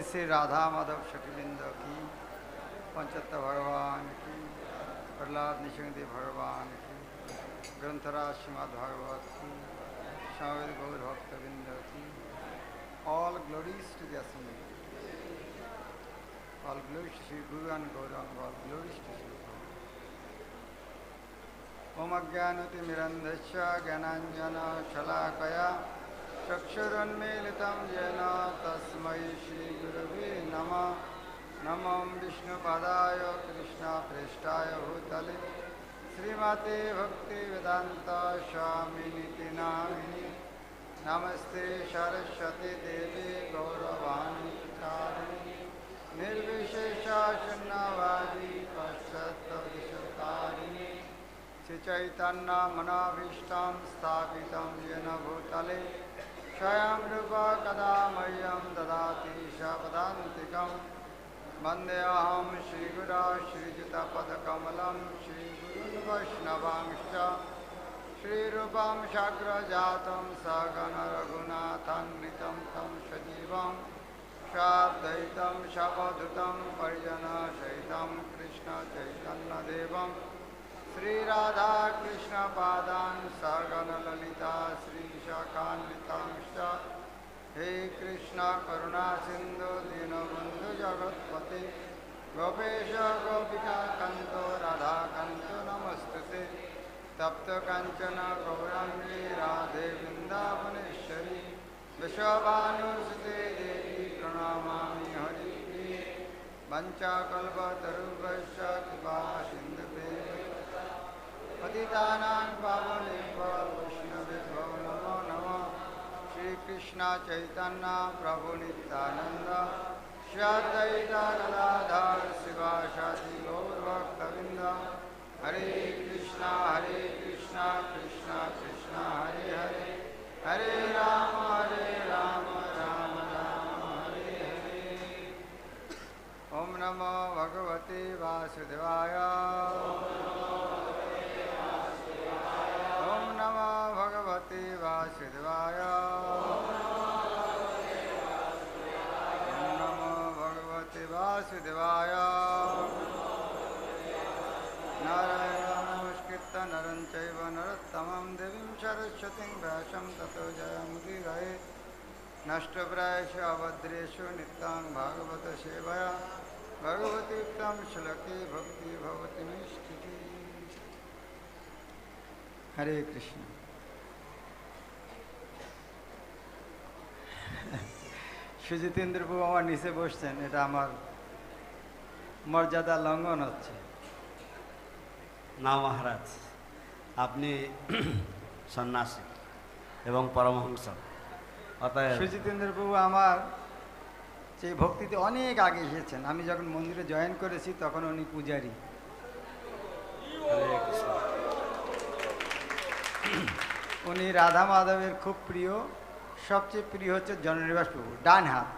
श्री राधा माधव शकीलिंद की, पंचतत्व भगवान की, प्रहलाद निशिंगदेव भगवान की, ग्रंथराज श्रीमद् भागवत की, स्वामी गौर भक्तविंद की। All glories to the Assembly. All glories to Sri Guru and Gaurang. All glories to Sri Guru. Om Ajnanatirmirandhasya Jnananjana Shalakaya Chakshurunmilitam Yena Tasmai Shri Gurave Namah नमो विष्णुपादाय कृष्णपृष्ठाय भूतले श्रीमते भक्तिवेदान्त स्वामिनिति नामिने नमस्ते सरस्वती देवी गौरवाणी प्रचारिणे निर्विशेषा शून्यवादी पश्चात्परिशुतारिणे श्रीचैतन्यमनोभीष्टं स्थापितं येन भूतले स्वयं रूपा कदा मह्यं ददाति स्वपदान्तिकं वन्देऽहं श्रीगुरो श्रीयुतपदकमलं श्रीगुरुन् वैष्णवांश्च श्रीरूपं साग्रजातं सगणरघुनाथान्वितं तं सजीवं साद्वैतं सवधूतं परिजनसहितं कृष्णचैतन्यदेवं श्रीराधाकृष्णपादान् सगणललिता श्रीशाखान्वितांश्च हे कृष्ण करुणा सिन्धु दीनबन्धु जगत्पते गोपेश गोपिकान्तो राधाकान्तो नमस्तुते तप्त कांचन गौरांगी राधे वृंदावनेश्वरी विश्वभानुसुते देवी प्रणमामि हरिप्रिये वंचाकल्पतरुभ्यश्च कृपा सिन्धुभ्यः पतितानां पावनेभ्यो वैष्णवेभ्यो नमो नमः श्रीकृष्ण चैतन्य प्रभु नित्यानंद श्री अद्वैत गदाधर शिवासादि गौरभक्तवृंद हरे कृष्णा कृष्णा कृष्णा हरे हरे हरे राम राम राम हरे हरे। ओम नमो भगवते वासुदेवाय ओम नमो भगवते वासुदेवाय ओम नमो भगवते वासुदेवाय नारायणं नमस्कृत्य नरं चैव नरोत्तमं देवीं सरस्वतीं व्यासं ततो जयमुदीरये नष्टप्रायेषु अभद्रेषु नित्यं भागवत सेवया भगवतीयुक्तं श्लोके भक्ति भवति निष्ठिति। हरे कृष्ण। সুজিতেন্দ্র বাবু আমার নিচে বসছেন, এটা আমার মর্যাদা লঙ্ঘন হচ্ছে। না মহারাজ, আপনি সন্ন্যাসী এবং পরমহংস, অতএব সুজিতেন্দ্র বাবু আমার সেই ভক্তিতে অনেক আগে এসেছেন। আমি যখন মন্দিরে জয়েন করেছি তখন উনি পূজারী। উনি রাধা মাধবের খুব প্রিয়, সবচেয়ে প্রিয় হচ্ছে জননিবাস প্রভু, ডান হাত।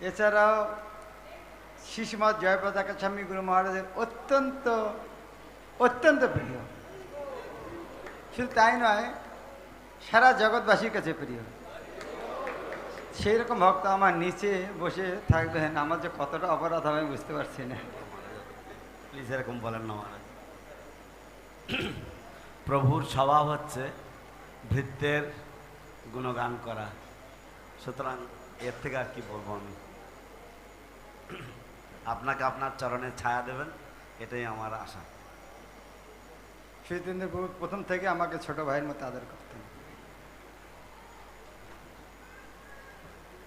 এছাড়াও শ্রীমৎ জয়প্রদাকা স্বামী গুরু মহারাজের অত্যন্ত প্রিয়। শুধু তাই নয়, সারা জগৎবাসীর কাছে প্রিয়। সেই রকম ভক্ত আমার নিচে বসে থাকবেন, আমার যে কতটা অপরাধ হবে আমি বুঝতে পারছি না। প্লিজ এরকম বলেন না মহারাজ। প্রভুর স্বভাব হচ্ছে ভৃত্যের গুণগান করা, সুতরাং এর থেকে আর কি বলবো আমি। আপনাকে আপনার চরণে ছায়া দেবেন, এটাই আমার আশা। সুজিতেন্দ্র প্রভু প্রথম থেকে আমাকে ছোট ভাইয়ের মতো আদর করতেন।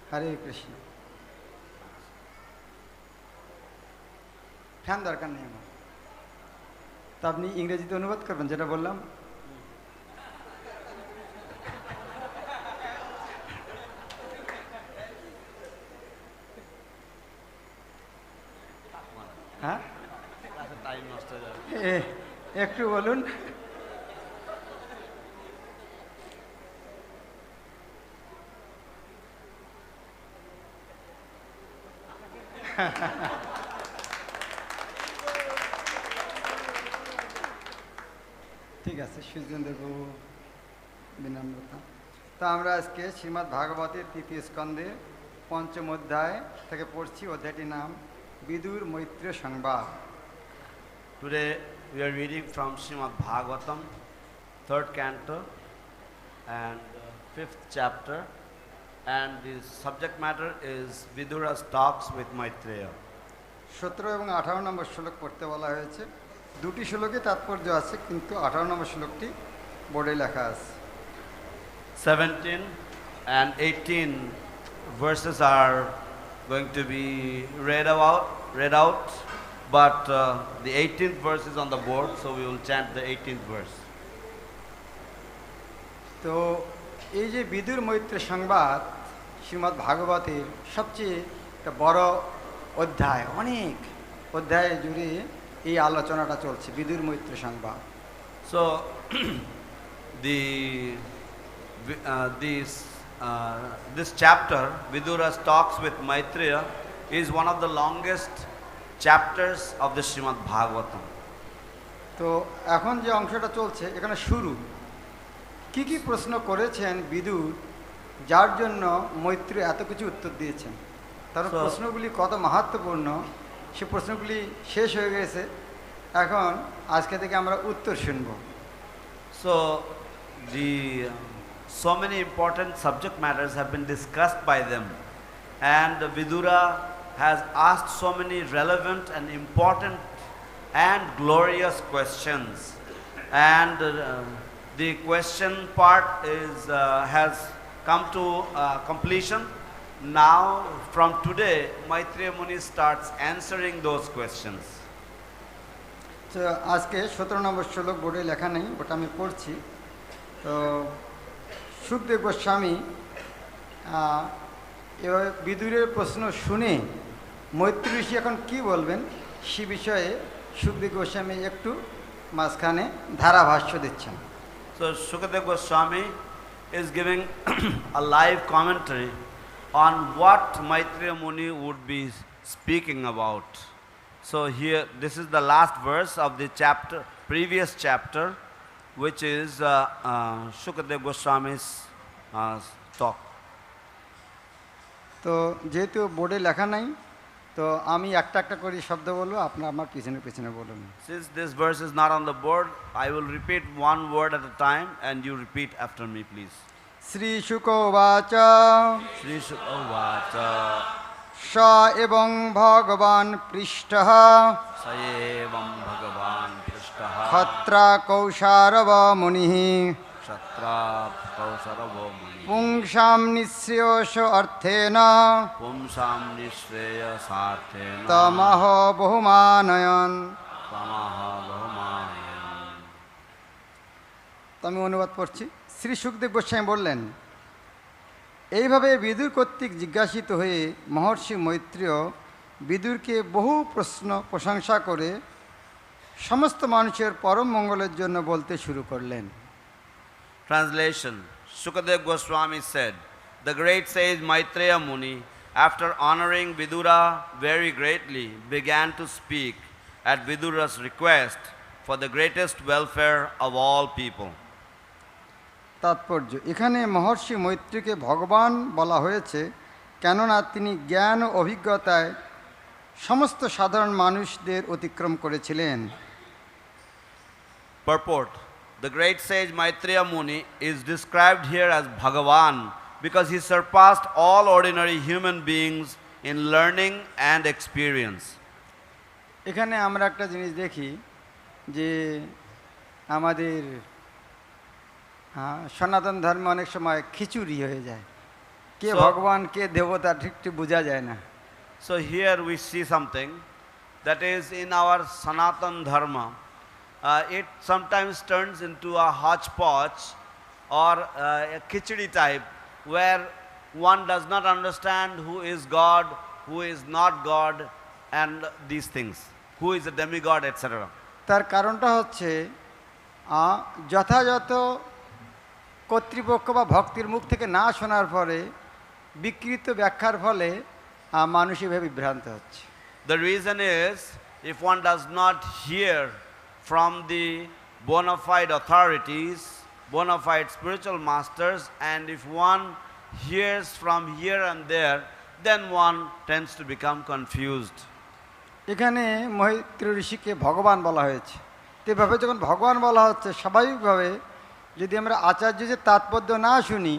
হরে কৃষ্ণ। ফ্যান দরকার নেই আমার। তা আপনি ইংরেজিতে অনুবাদ করবেন যেটা বললাম? হ্যাঁ, টাইম নষ্ট হয়ে যাবে, একটু বলুন। ঠিক আছে, সুজিতেন্দ্রবাবু বিনম্রতা। তো আমরা আজকে শ্রীমদ্ ভাগবতের তৃতীয় স্কন্ধে পঞ্চম অধ্যায় থেকে পড়ছি। অধ্যায়টির নাম বিদুর মৈত্রেয় সংবাদ। Today we are reading from Srimad Bhagavatam, 3rd canto and 5th chapter, and the subject matter is Vidura's talks with Maitreya. 17 এবং 18 নম্বর শ্লোক পড়তে বলা হয়েছে। দুটি শ্লোকে তাৎপর্য আছে, কিন্তু 18 নম্বর শ্লোকটি বোর্ডে লেখা আছে। 17 and 18 verses are going to be read out, but the 18th verse is on the board, so we will chant the 18th verse. তো এই যে বিদুর মৈত্র সংবাদ শ্রীমদ্ ভাগবতের সবচেয়ে একটা বড় অধ্যায়, অনেক অধ্যায় জুড়ে এই আলোচনাটা চলছে বিদুর মৈত্র সংবাদ। So this chapter, Vidura talks with Maitreya, is one of the longest chapters of the Srimad Bhagavatam. তো এখন যে অংশটা চলছে এখানে শুরু, কি কি প্রশ্ন করেছেন বিদুর যার জন্য মৈত্রেয় এত কিছু উত্তর দিয়েছেন, তার প্রশ্নগুলি কত মাহাত্ম্যপূর্ণ, সে প্রশ্নগুলি শেষ হয়ে গেছে, এখন আজকে থেকে আমরা উত্তর শুনব। So so many important subject matters have been discussed by them, and Vidura has asked so many relevant and important and glorious questions, and the question part has come to completion. Now from today Maitreya Muni starts answering those questions. তো আজকে 17 নম্বর শ্লোক বোর্ডে লেখা নেই, ওটা আমি পড়ছি। তো সুখদেব গোস্বামী এবার বিদুরের প্রশ্ন শুনে মৈত্রী ঋষি এখন কি বলবেন সে বিষয়ে সুখদেব গোস্বামী একটু মাঝখানে ধারাভাষ্য দিচ্ছেন। So Śukadeva Gosvāmī is giving a live commentary on what Maitreya Muni would be speaking about. So here, this is the last verse of the chapter, previous chapter, which is Śukadeva Gosvāmī's talk. তো যেহেতু বোর্ডে লেখা নাই, তো আমি একটা একটা করে শব্দ বলবো, আপনারা আমার পিছনে পিছনে বলুন। Since this verse is not on the board, I will repeat one word at a time and you repeat after me, please. Shri uvāca uvāca স এবং ভগবান পৃষ্ঠঃ sa evaṁ bhagavān pṛṣṭaḥ kṣattrā kauṣāravo muniḥ kṣattrā kauṣāravo muni puṁsāṁ niḥśreyasārthena puṁsāṁ niḥśreyasārthena tamaho bahu-mānayan। আমি অনুবাদ করছি। শ্রী সুখদেব গোস্বামী বললেন, এইভাবে বিদুর কর্তৃক জিজ্ঞাসিত হয়ে মহর্ষি মৈত্রেয় বিদুরকে বহু প্রশ্ন প্রশংসা করে সমস্ত মানুষের পরম মঙ্গলের জন্য বলতে শুরু করলেন। Translation. Śukadeva Gosvāmī said, the great sage Maitreya Muni, after honoring Vidura very greatly, began to speak at Vidura's request for the greatest welfare of all people. তাৎপর্য, এখানে মহর্ষি মৈত্রীকে ভগবান বলা হয়েছে কেননা তিনি জ্ঞান ও অভিজ্ঞতায় সমস্ত সাধারণ মানুষদের অতিক্রম করেছিলেন। Purport. The great sage Maitreya Muni is described here as bhagavān because he surpassed all ordinary human beings in learning and experience. এখানে আমরা একটা জিনিস দেখি যে আমাদের সনাতন ধর্মে অনেক সময় খিচুড়ি হয়ে যায়, কে ভগবান কে দেবতা ঠিক বোঝা যায় না। So here we see something that is in our Sanatana dharma. It sometimes turns into a hodgepodge or a khichdi type where one does not understand who is God, who is not God, and these things, who is a demigod, etc. তার কারণটা হচ্ছে যথাযথ কর্তৃপক্ষ বা ভক্তির মুখ থেকে না শোনার পরে বিকৃত ব্যাখ্যার ফলে মানুষ এভাবে বিভ্রান্ত হচ্ছে। The reason is if one does not hear from the bona fide authorities, bona fide spiritual masters, and if one hears from here and there, then one tends to become confused. এখানে মৈত্র ঋষিকে ভগবান বলা হয়েছে, তো এভাবে যখন ভগবান বলা হচ্ছে স্বাভাবিকভাবে যদি আমরা আচার্য যে তাৎপর্য না শুনি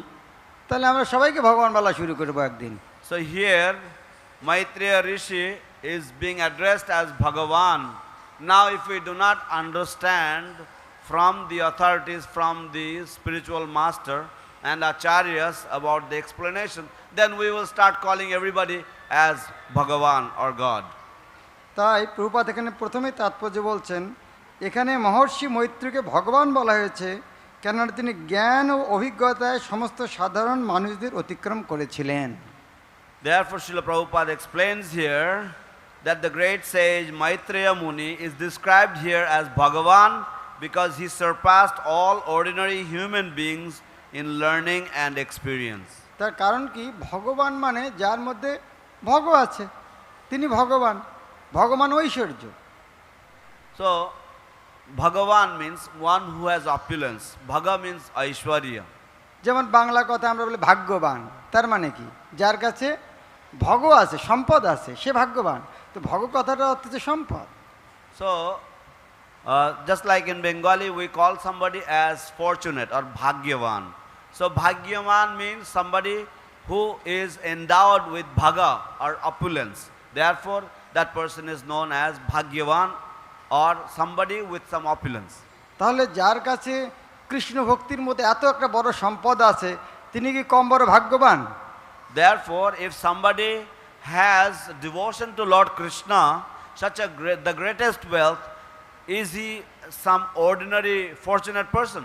তাহলে আমরা সবাইকে ভগবান বলা শুরু করবো একদিন। So here Maitreya Rishi is being addressed as Bhagavan. Now if we do not understand from the authorities, from the spiritual master, and acharyas about the explanation, then we will start calling everybody as bhagavān or God. তাই প্রভুপাদ এখানে প্রথমেই তাৎপর্য বলছেন, এখানে মহর্ষি মৈত্রীকে ভগবান বলা হয়েছে কেননা তিনি জ্ঞান ও অভিজ্ঞতায় সমস্ত সাধারণ মানুষদের অতিক্রম করেছিলেন। Therefore, Srila Prabhupada explains here that the great sage Maitreya Muni is described here as Bhagavan because he surpassed all ordinary human beings in learning and experience. তার কারণ কি, ভগবান মানে যার মধ্যে ভগ আছে, তিনি ভগবান, ভগবান ঐশ্বর্য। So, Bhagavan means one who has opulence. Bhaga means Aishwarya. যেমন বাংলা কথা আমরা বলি ভাগ্যবান, তার মানে কি, যার কাছে ভগ আছে, সম্পদ আছে, সে ভাগ্যবান। তো ভগ কথাটা অর্থ হচ্ছে সম্পদ। So, just like in Bengali we call somebody as fortunate or bhagyavan. So bhagyavan means somebody who is endowed with bhaga or opulence. Therefore that person is known as bhagyavan or somebody with some opulence. তাহলে যার কাছে কৃষ্ণ ভক্তির মধ্যে এত একটা বড় সম্পদ আছে, তিনি কি কম বড় ভাগ্যবান? Therefore if somebody has devotion to Lord Krishna, the greatest wealth, is he some ordinary fortunate person?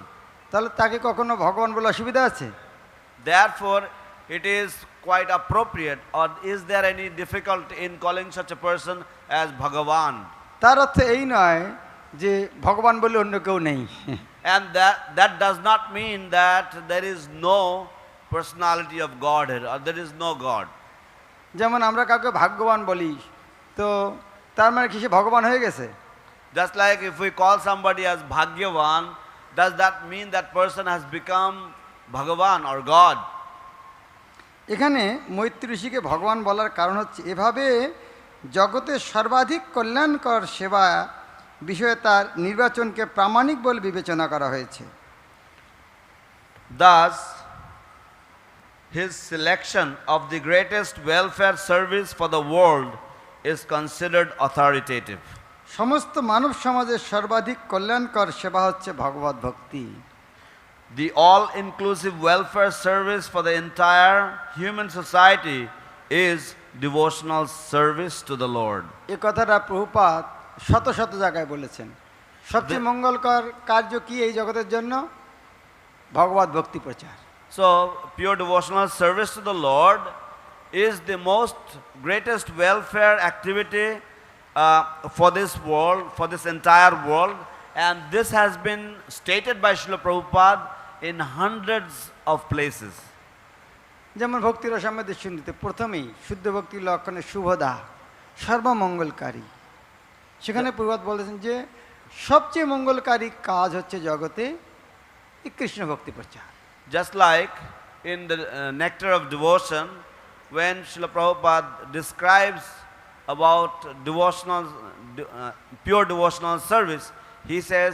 তাহলে তাকে কখনো ভগবান বলে অসুবিধা আছে? Therefore it is quite appropriate, or is there any difficulty in calling such a person as Bhagavan? তার অর্থ এই নয় যে ভগবান বলে অন্য কেউ নেই। And that does not mean that there is no personality of Godhead or there is no God. যেমন আমরা কাউকে ভাগ্যবান বলি, তো তার মানে কি সে ভগবান হয়ে গেছে? Just like if we call somebody as Bhagyavan, does that mean that person has become Bhagavan or God? এখানে মৈত্রী ঋষিকে ভগবান বলার কারণ হচ্ছে এভাবে জগতের সর্বাধিক কল্যাণকর সেবা বিষয়ে তার নির্বাচনকে প্রামাণিক বলে বিবেচনা করা হয়েছে। Thus, his selection of the greatest welfare service for the world is considered authoritative. সমস্ত মানব সমাজের সর্বাধিক কল্যাণকর সেবা হচ্ছে ভগবত ভক্তি। The all-inclusive welfare service for the entire human society is devotional service to the Lord. এই কথাটা প্রভুপাদ শত শত জায়গায় বলেছেন। সবচেয়ে মঙ্গলকর কার্য কি এই জগতের জন্য? ভগবত ভক্তি প্রচার। So, pure devotional service to the Lord is the most greatest welfare activity for this world, for this entire world, and this has been stated by Srila Prabhupada in hundreds of places. যেমন ভক্তি রসামৃদ্ধ শুনতে প্রথমেই শুদ্ধ ভক্তির লক্ষণে শুভদা, সর্বমঙ্গলকারী। সেখানে প্রভুপাদ বলেছেন যে সবচেয়ে মঙ্গলকারী কাজ হচ্ছে জগতে এই কৃষ্ণ ভক্তি প্রচার। Just like in the nectar of devotion, when Srila Prabhupada describes about devotional, pure devotional service, he says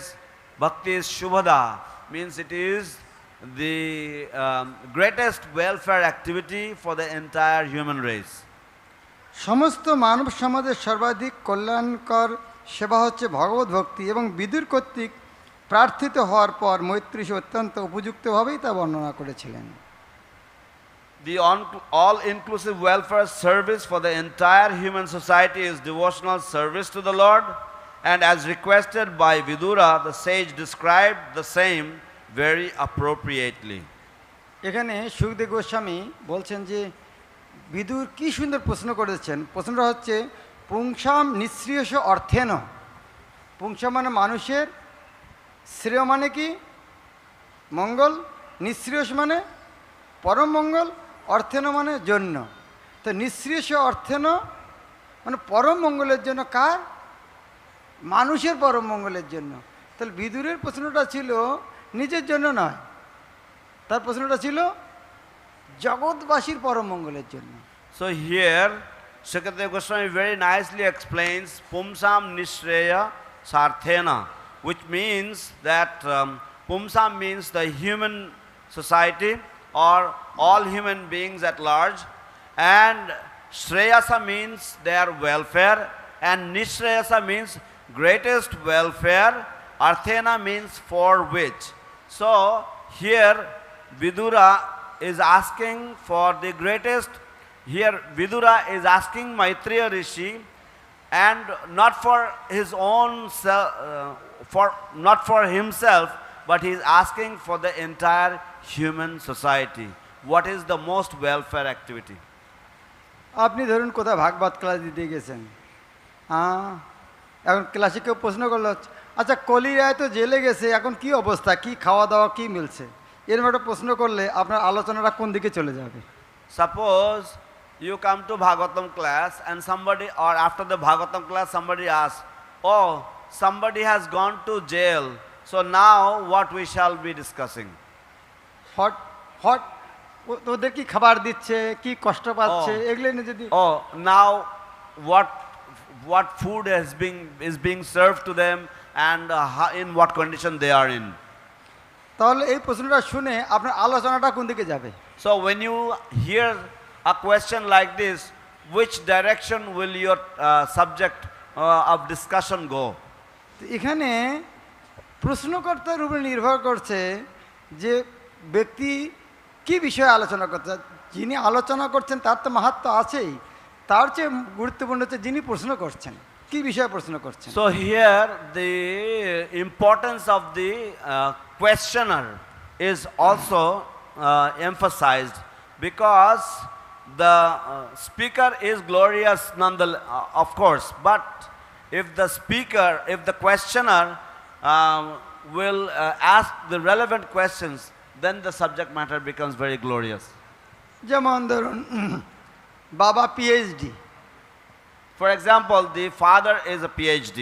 bhakti is shubhada, means it is the greatest welfare activity for the entire human race. সমস্ত মানব সমাজের সর্বাধিক কল্যাণকর সেবা হচ্ছে ভগবত ভক্তি এবং বিদুর কর্তৃক প্রার্থিত হওয়ার পর মৈত্রী অত্যন্ত উপযুক্তভাবেই তা বর্ণনা করেছিলেন। The all-inclusive welfare service for the entire human society is devotional service to the Lord, and as requested by Vidura, the sage described the same very appropriately. এখানে শুকদেব গোস্বামী বলছেন যে বিদুর কি সুন্দর প্রশ্ন করেছেন। প্রশ্নটা হচ্ছে পুংসাম নিঃশ্রেয়স অর্থেন। পুংসাম মানে মানুষের, শ্রেয় মানে কি মঙ্গল, নিঃশ্রেয়স মানে পরম মঙ্গল, অর্থেন মানে জন্য। তো নিঃশ্রেয়স অর্থেন মানে পরম মঙ্গলের জন্য, কার? মানুষের পরম মঙ্গলের জন্য। তাহলে বিদুরের প্রশ্নটা ছিল নিজের জন্য নয়, তার প্রশ্নটা ছিল জগৎবাসীর পরম মঙ্গলের জন্য। So here Śrī Goswami very nicely explains puṁsāṁ niḥśreyasārthena, which means that puṁsāṁ means the human society or all human beings at large, and śreyasa means their welfare, and niḥśreyasa means greatest welfare, arthena means for which. So here Vidura is asking for the greatest. Here Vidura is asking Maitreya Rishi, and not for his own not for himself, but he is asking for the entire human society. What is the most welfare activity? আপনি ধরুন কোথাও ভাগবত class দিতে গেছেন, এখন ক্লাসে কেউ প্রশ্ন করলো, আচ্ছা কলিরায় তো জেলে গেছে, এখন কি অবস্থা, কি খাওয়া দাওয়া কি মিলছে, এরকম একটা প্রশ্ন করলে আপনার আলোচনাটা কোন দিকে চলে যাবে? Suppose you come to Bhagavatam class and somebody, or after the Bhagavatam class somebody asks, oh, somebody has gone to jail, so now what we shall be discussing? Hot ওদের কি খাবার দিচ্ছে, কি কষ্ট পাচ্ছে, এগুলো নিয়ে যদি now what food is being served to them, and in what condition they are in. তাহলে এই প্রশ্নটা শুনে আপনার আলোচনাটা কোন দিকে যাবে? So when you hear a question like this, which direction will your subject of discussion go? এখানে প্রশ্নকর্তার উপর নির্ভর করছে যে ব্যক্তি কি বিষয়ে আলোচনা করছে। যিনি আলোচনা করছেন তার তো মাহাত্ম্য আছেই, তার চেয়ে গুরুত্বপূর্ণ হচ্ছে যিনি প্রশ্ন করছেন কি বিষয়ে প্রশ্ন করছেন। So here the importance of the questioner is also emphasized, because the speaker is glorious nonetheless, of course, but if the questioner will ask the relevant questions, then the subject matter becomes very glorious. যেমন ধরুন বাবা PhD, For example, the father is a PhD,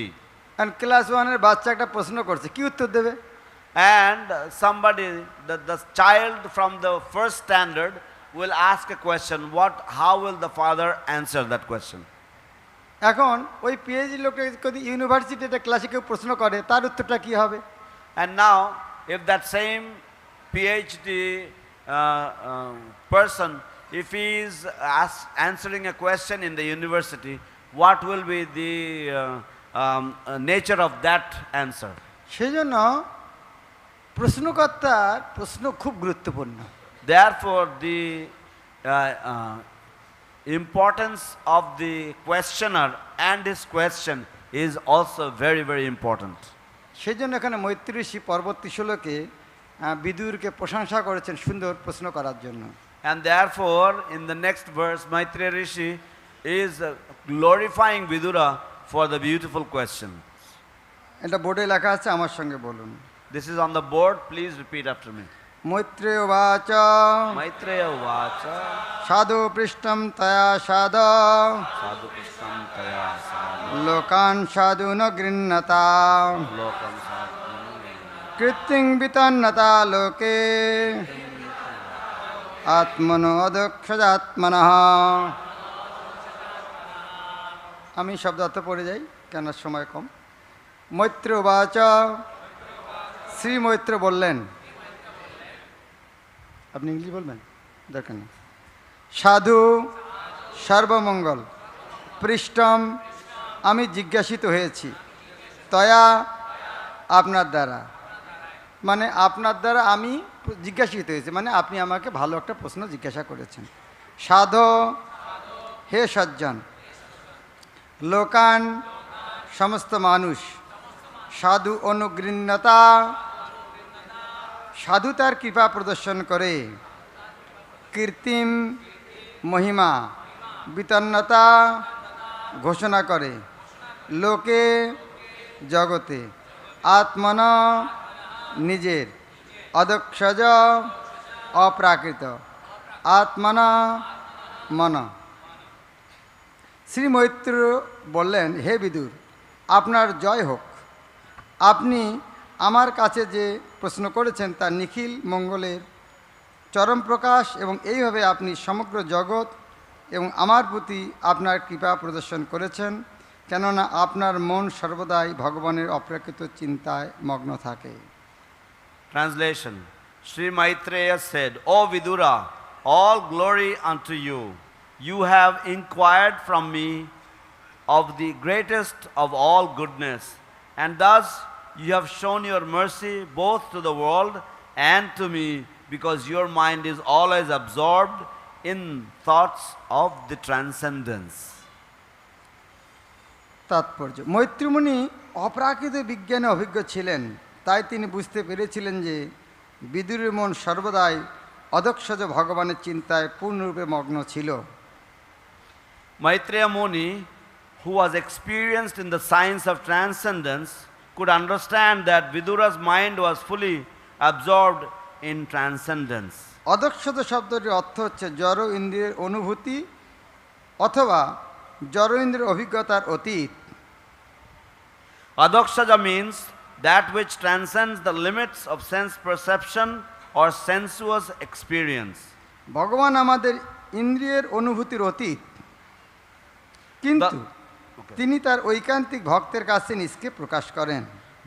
and class 1 এর বাচ্চা একটা প্রশ্ন করছে, কি উত্তর দেবে? and somebody, the child from the first standard will ask a question. How will the father answer that question? এখন ওই পিএইচডি লোকটা যদি ইউনিভার্সিটিতে ক্লাসে কেউ প্রশ্ন করে, তার উত্তরটা কি হবে? And now if that same PhD person, if he is answering a question in the university, what will be the nature of that answer? সেজন্য প্রশ্নকর্তার প্রশ্ন খুব গুরুত্বপূর্ণ। Therefore the importance of the questioner and his question is also very, very important. সেজন্য এখানে মৈত্রী ঋষি পরবর্তী শ্লোকে বিদুরকে প্রশংসা করেছেন সুন্দর প্রশ্ন করার জন্য। And therefore in the next verse Maitreya Rishi is glorifying Vidura for the beautiful question. এটা বোর্ডে লেখা আছে, আমার সঙ্গে বলুন। This is on the board, please repeat after me. Maitreya uvāca Maitreya uvāca সাধু পৃষ্ঠম তয়া সাধ sadhu pṛṣṭaḥ taya sadhu লোকান সাধু ন গৃহ্ণতা lokam sadhu কৃত্তিং বিতন্নতা লোকে আত্মনো অদক্ষজাত্মনঃ। আমি শব্দার্থ পড়ে যাই কেন সময় কম। মৈত্র uvāca, শ্রী মৈত্র বললেন, আপনি ইংলিশ বলবেন দরকার নেই। সাধু সর্বমঙ্গল, পৃষ্ঠম আমি জিজ্ঞাসিত হয়েছি, তয়া আপনার দ্বারা, মানে আপনার দ্বারা আমি জিজ্ঞাসিত হয়েছি, মানে আপনি আমাকে ভালো একটা প্রশ্ন জিজ্ঞাসা করেছেন। সাধু হে সজ্জন, লোকান সমস্ত মানুষ, সাধু অনুগৃহ্ণতা সাধু তার কৃপা প্রদর্শন করে, কীর্তিম মহিমা বিতন্নতা ঘোষণা করে, লোকে জগতে, আত্মন নিজের, অদক্ষজ অপ্রাকৃত, আত্মন মন। শ্রী মৈত্র বললেন, হে বিদুর, আপনার জয় হোক। আপনি আমার কাছে যে প্রশ্ন করেছেন তা নিখিল মঙ্গলের চরম প্রকাশ, এবং এইভাবে আপনি সমগ্র জগৎ এবং আমার প্রতি আপনার কৃপা প্রদর্শন করেছেন, কেননা আপনার মন সর্বদাই ভগবানের অপ্রাকৃত চিন্তায় মগ্ন থাকে। Translation. Sri Maitreya said, O Vidura, all glory unto you. You have inquired from me of the greatest of all goodness, and thus you have shown your mercy both to the world and to me because your mind is always absorbed in thoughts of the transcendence. তাৎপর্য, মৈত্রী মুনি অপ্রাকৃত বিজ্ঞানে অভিজ্ঞ ছিলেন, তাই তিনি বুঝতে পেরেছিলেন যে বিদুরের মন সর্বদাই অদক্ষজ ভগবানের চিন্তায় পূর্ণরূপে মগ্ন ছিল। Maitreya Muni, who was experienced in the science of transcendence, could understand that Vidura's mind was fully absorbed in transcendence. অদক্ষজ শব্দটির অর্থ হচ্ছে জড় ইন্দ্রিয়ের অনুভূতি অথবা জড় ইন্দ্রিয়ের অভিজ্ঞতার অতীত। Adakshaja means that which transcends the limits of sense perception or sensuous experience. ভগবান আমাদের ইন্দ্রিয়ের অনুভূতির অতীত, কিন্তু তিনি তার ঐকান্তিক ভক্তের কাছে নিজকে প্রকাশ করেন।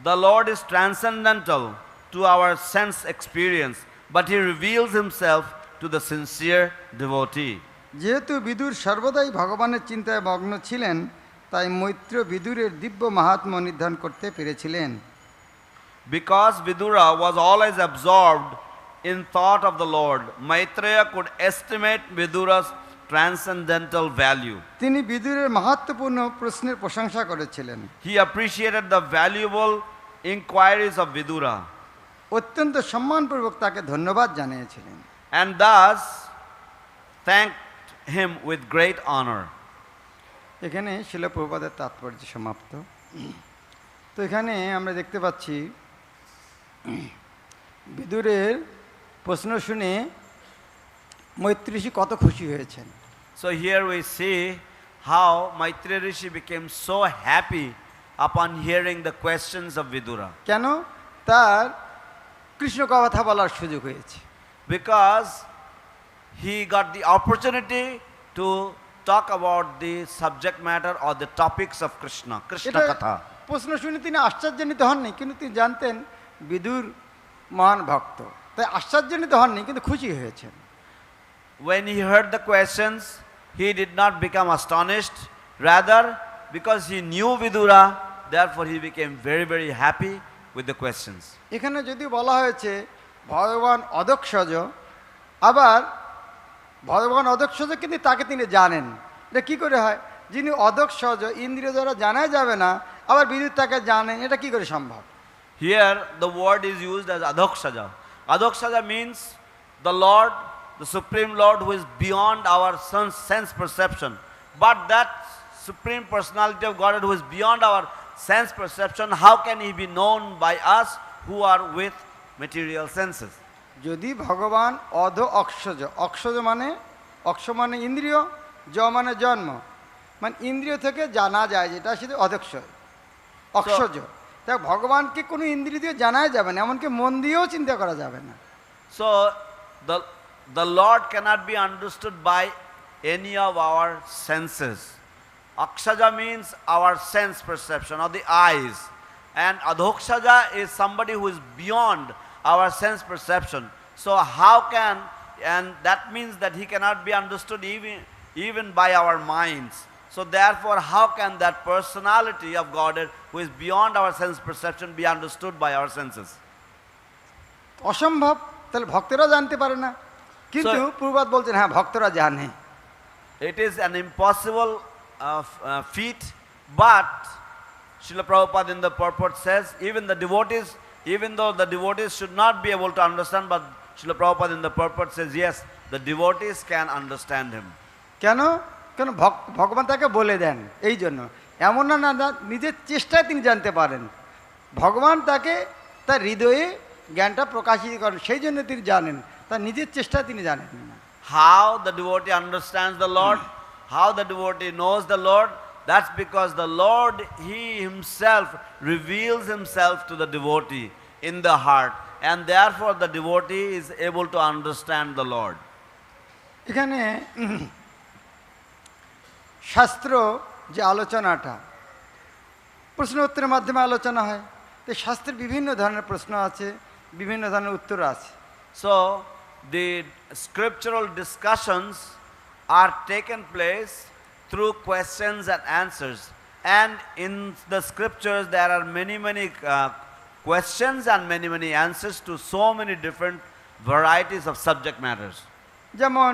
The Lord is transcendental to our sense experience, but he reveals himself to the sincere devotee. যেহেতু বিদুর সর্বদাই ভগবানের চিন্তায় মগ্ন ছিলেন, তাই মৈত্র বিদুরের দিব্য মাহাত্ম্য নির্ধারণ করতে পেরেছিলেন। Because Vidura was always absorbed in thought of the Lord, Maitreya could estimate Vidura's transcendental value. তিনি বিদুরের মাহাত্ম্যপূর্ণ প্রশ্নের প্রশংসা করেছিলেন। He appreciated the valuable inquiries of Vidura অত্যন্ত সম্মানপূর্বক তাকে ধন্যবাদ জানিয়েছিলেন। and thus thanked him with great honor. এখানে শিল প্রভুপাদের তাৎপর্য সমাপ্ত। তো এখানে আমরা দেখতে পাচ্ছি বিদুরের প্রশ্ন শুনে মৈত্রী ঋষি কত খুশি হয়েছেন। So here we see how Maitreya Rishi became so happy upon hearing the questions of Vidura. কেন? তার কৃষ্ণ কথা বলার সুযোগ হয়েছে। Because he got the opportunity to talk about the subject matter or the topics of Krishna Katha. প্রশ্ন শুনে তিনি আশ্চর্যান্বিত হননি, কিন্তু তিনি জানতেন বিদুর মহান ভক্ত, তাই আশ্চর্যান্বিত হননি, কিন্তু খুশি হয়েছেন। When he heard the questions, he did not become astonished. Rather, because he knew Vidura, therefore he became very, very happy with the questions. এখানে যদি বলা হয়েছে ভগবান অদক্ষজ, আবার ভগবান অদক্ষজ কিন্তু তাকে তিনি জানেন। এটা কী করে হয়? যিনি অদক্ষজ, ইন্দ্রিয় দ্বারা জানা যাবে না, আবার বিদ্যুৎ তাকে জানেন, এটা কী করে সম্ভব? Here the word is used as adakshaja. Adakshaja means the Lord, the Supreme Lord, who is beyond our sense perception. But that Supreme Personality of Godhead who is beyond our sense perception, how can he be known by us who are with material senses? যদি ভগবান অক্ষজ, অক্ষজ মানে অক্ষ মানে ইন্দ্রিয়, মানে জন্ম, মানে ইন্দ্রিয় থেকে জানা যায়, যেটা শুধু অক্ষজ। তাই ভগবানকে কোনো ইন্দ্রিয় দিয়ে জানাই যাবে না, এমনকি মন দিয়েও চিন্তা করা যাবে না। So the Lord cannot be understood by any of our senses. Akshaja means our sense perception or the eyes, and adhokshaja is somebody who is beyond our sense perception. So how can, and that means that he cannot be understood even by our minds. So therefore, how can that personality of Godhead who is beyond our sense perception be understood by our senses? অসম্ভব, তাহলে ভক্তরা জানতে পারে না, কিন্তু প্রভুপাদ বলছেন হ্যাঁ ভক্তরা জানে। It is an impossible feat, but Srila Prabhupada in the purport says even though the devotees should not be able to understand, but Srila Prabhupada in the purport says yes, the devotees can understand him. কেন? কেন ভগবান তাকে বলে দেন, এই জন্য। এমন না নিজের চেষ্টায় তিনি জানতে পারেন, ভগবান তাকে তার হৃদয়ে জ্ঞানটা প্রকাশিত করেন, সেই জন্য তিনি জানেন, তার নিজের চেষ্টায় তিনি জানেন না। How the devotee understands the Lord, how the devotee knows the Lord, that's because the Lord, he himself reveals himself to the devotee in the heart, and therefore the devotee is able to understand the Lord. এখানে শাস্ত্র যে আলোচনাটা প্রশ্ন উত্তরের মাধ্যমে আলোচনা হয়, তো শাস্ত্রের বিভিন্ন ধরনের প্রশ্ন আছে, বিভিন্ন ধরনের উত্তর আছে। So the scriptural discussions are taken place through questions and answers, and in the scriptures there are many questions and many answers to so many different varieties of subject matters. যেমন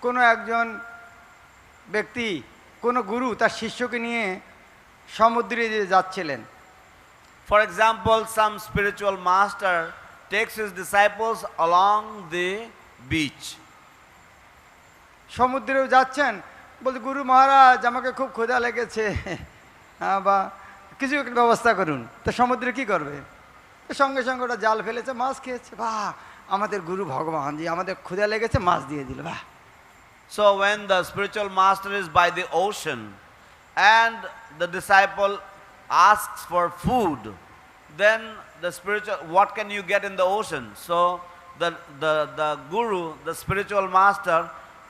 কোনো একজন ব্যক্তি, কোনো গুরু তার শিষ্যকে নিয়ে সমুদ্রে যাচ্ছিলেন। For example, some spiritual master takes his disciples along the beach. সমুদ্রেও যাচ্ছেন, বলতে গুরু মহারাজ আমাকে খুব ক্ষুধা লেগেছে, বা কিছু একটা ব্যবস্থা করুন। তো সমুদ্রে কি করবে? সঙ্গে সঙ্গে ওটা জাল ফেলেছে, মাছ খেয়েছে। বাহ, আমাদের গুরু ভগবান জি, আমাদের ক্ষুধা লেগেছে, মাছ দিয়ে দিল। বাহ। So when the spiritual master is by the ocean and the disciple asks for food, then the spiritual, what can you get in the ocean? So the guru, the spiritual master,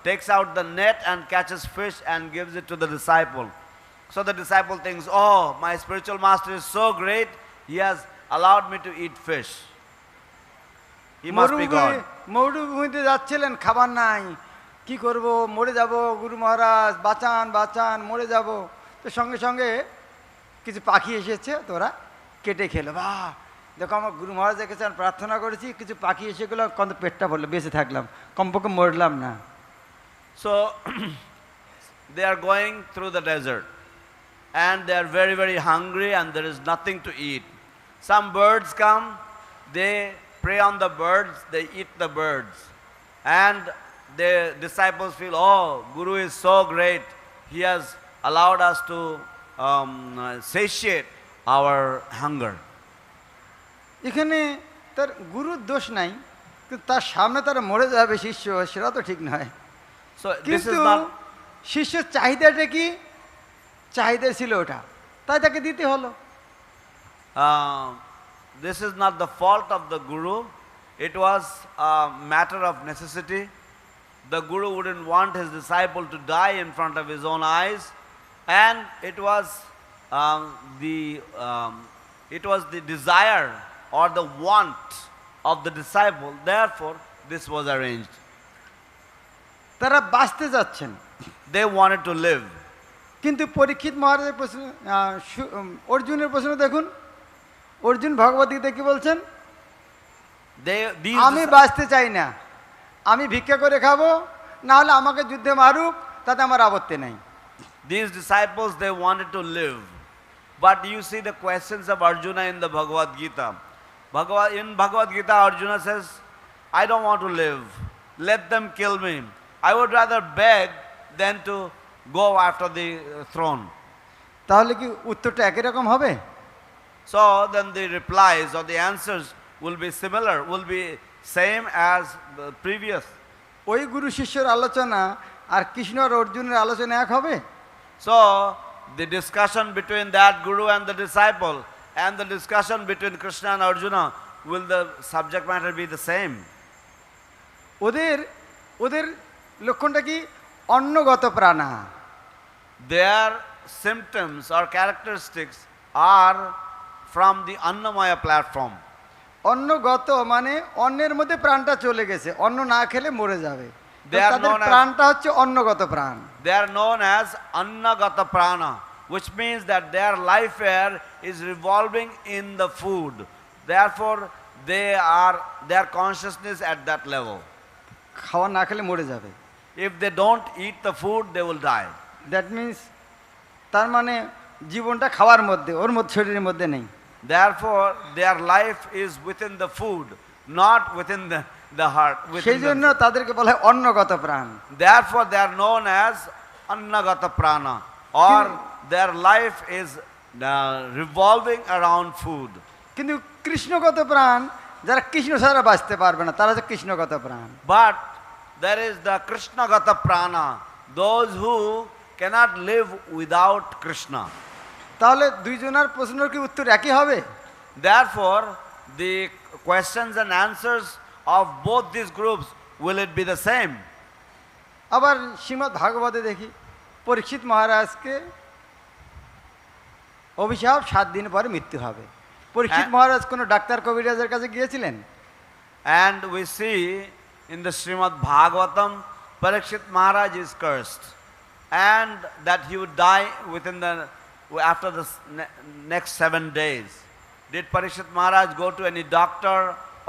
takes out the net and catches fish and gives it to the disciple. So the disciple thinks, oh, my spiritual master is so great, he has allowed me to eat fish. He must be God. মরুভূমিতে যাচ্ছিলেন, খাবার নাই, কি করব, মরে যাব, গুরু মহারাজ বাঁচান বাঁচান, মরে যাব। তো সঙ্গে সঙ্গে কিছু পাখি এসেছে, তোরা কেটে খেলো। বাহ, দেখো আমার গুরু মহারাজের কাছে আমি প্রার্থনা করেছি, কিছু পাখি এসে গেলো, কত পেটটা ভরলো, বেঁচে থাকলাম, কমপক্ষে মরলাম না। So they are going through the desert and they are very, very hungry and there is nothing to eat. Some birds come, they prey on the birds, they eat the birds. And the disciples feel, oh, Guru is so great, he has allowed us to satiate our hunger. এখানে তার গুরুর দোষ নাই, কিন্তু তার সামনে তারা মরে যাবে শিষ্য, সেটা তো ঠিক নয়। So this is কিন্তু not, শিষ্যের চাহিদাটা কি? চাহিদা ছিল ওটা, তাই তাকে দিতে হলো। this is not the fault of the Guru, it was a matter of necessity. The Guru wouldn't want his disciple to die in front of his own eyes, and it was the desire or the want of the disciple, therefore this was arranged. তারা বাঁচতে যাচ্ছেন, They wanted to live. কিন্তু পরীক্ষিত মহারাজের প্রশ্ন, অর্জুনের প্রশ্ন দেখুন, অর্জুন ভগবদ্গীতা কি বলছেন? আমি বাঁচতে চাই না, আমি ভিক্ষা করে খাবো, না হলে আমাকে যুদ্ধে মারুক, তাতে আমার আপত্তি নাই। These disciples, they wanted to live. But you see the questions of Arjuna in the Bhagavad Gita. In Bhagavad Gita, Arjuna says, I don't want to live. Let them kill me. I would rather beg than to go after the throne. তাহলে কি উত্তরটা একই রকম হবে? So then the replies or the answers will be similar, will be same as the previous. ওই গুরু শিষ্যের আলোচনা আর কৃষ্ণ আর অর্জুনের আলোচনা এক হবে? So the discussion between that guru and the disciple and the discussion between Krishna and Arjuna, will the subject matter be the same? ওদের লক্ষণটা কি? অন্নগত প্রাণা। Their symptoms or characteristics are from the Annamaya platform. অন্নগত মানে অন্নের মধ্যে প্রাণটা চলে গেছে, অন্ন না খেলে মরে যাবে। তাদের প্রাণটা হচ্ছে অন্নগত প্রাণ। They are known as Annagata Prana, which means that their life air is revolving in the food. Therefore, their consciousness at that level. খাওয়া না খেলে মরে যাবে। If they don't eat the food, they will die. That means তার মানে জীবনটা খাওয়ার মধ্যে, ওর মধ্যে, শরীরের মধ্যে নেই। Therefore, their life is within the food, not within the heart. সেই জন্য তাদেরকে বলা হয় অন্নগত প্রাণ। Therefore, they are known as Annagata Prana, or their life is revolving around food. কিন্তু কৃষ্ণগত প্রাণ, যারা কৃষ্ণ ছাড়া বাঁচতে পারবে না, তারা হচ্ছে কৃষ্ণগত প্রাণ। But there is the Krishnagata Prana, those who cannot live without Krishna. তাহলে দুইজনের প্রশ্নের কি উত্তর একই হবে? Therefore, the questions and answers of both these groups, will it be the same? আবার শ্রীমদ্ ভাগবতে দেখি, পরীক্ষিত মহারাজকে অভিশাপ 7 দিন পরে মৃত্যু হবে। পরীক্ষিত মহারাজ কোনো ডাক্তার কবিরাজের কাছে গিয়েছিলেন? And we see in the Srimad Bhagavatam, Parikshit Maharaj is cursed, and that he would die after the next 7 days. Did Parikshit Maharaj go to any doctor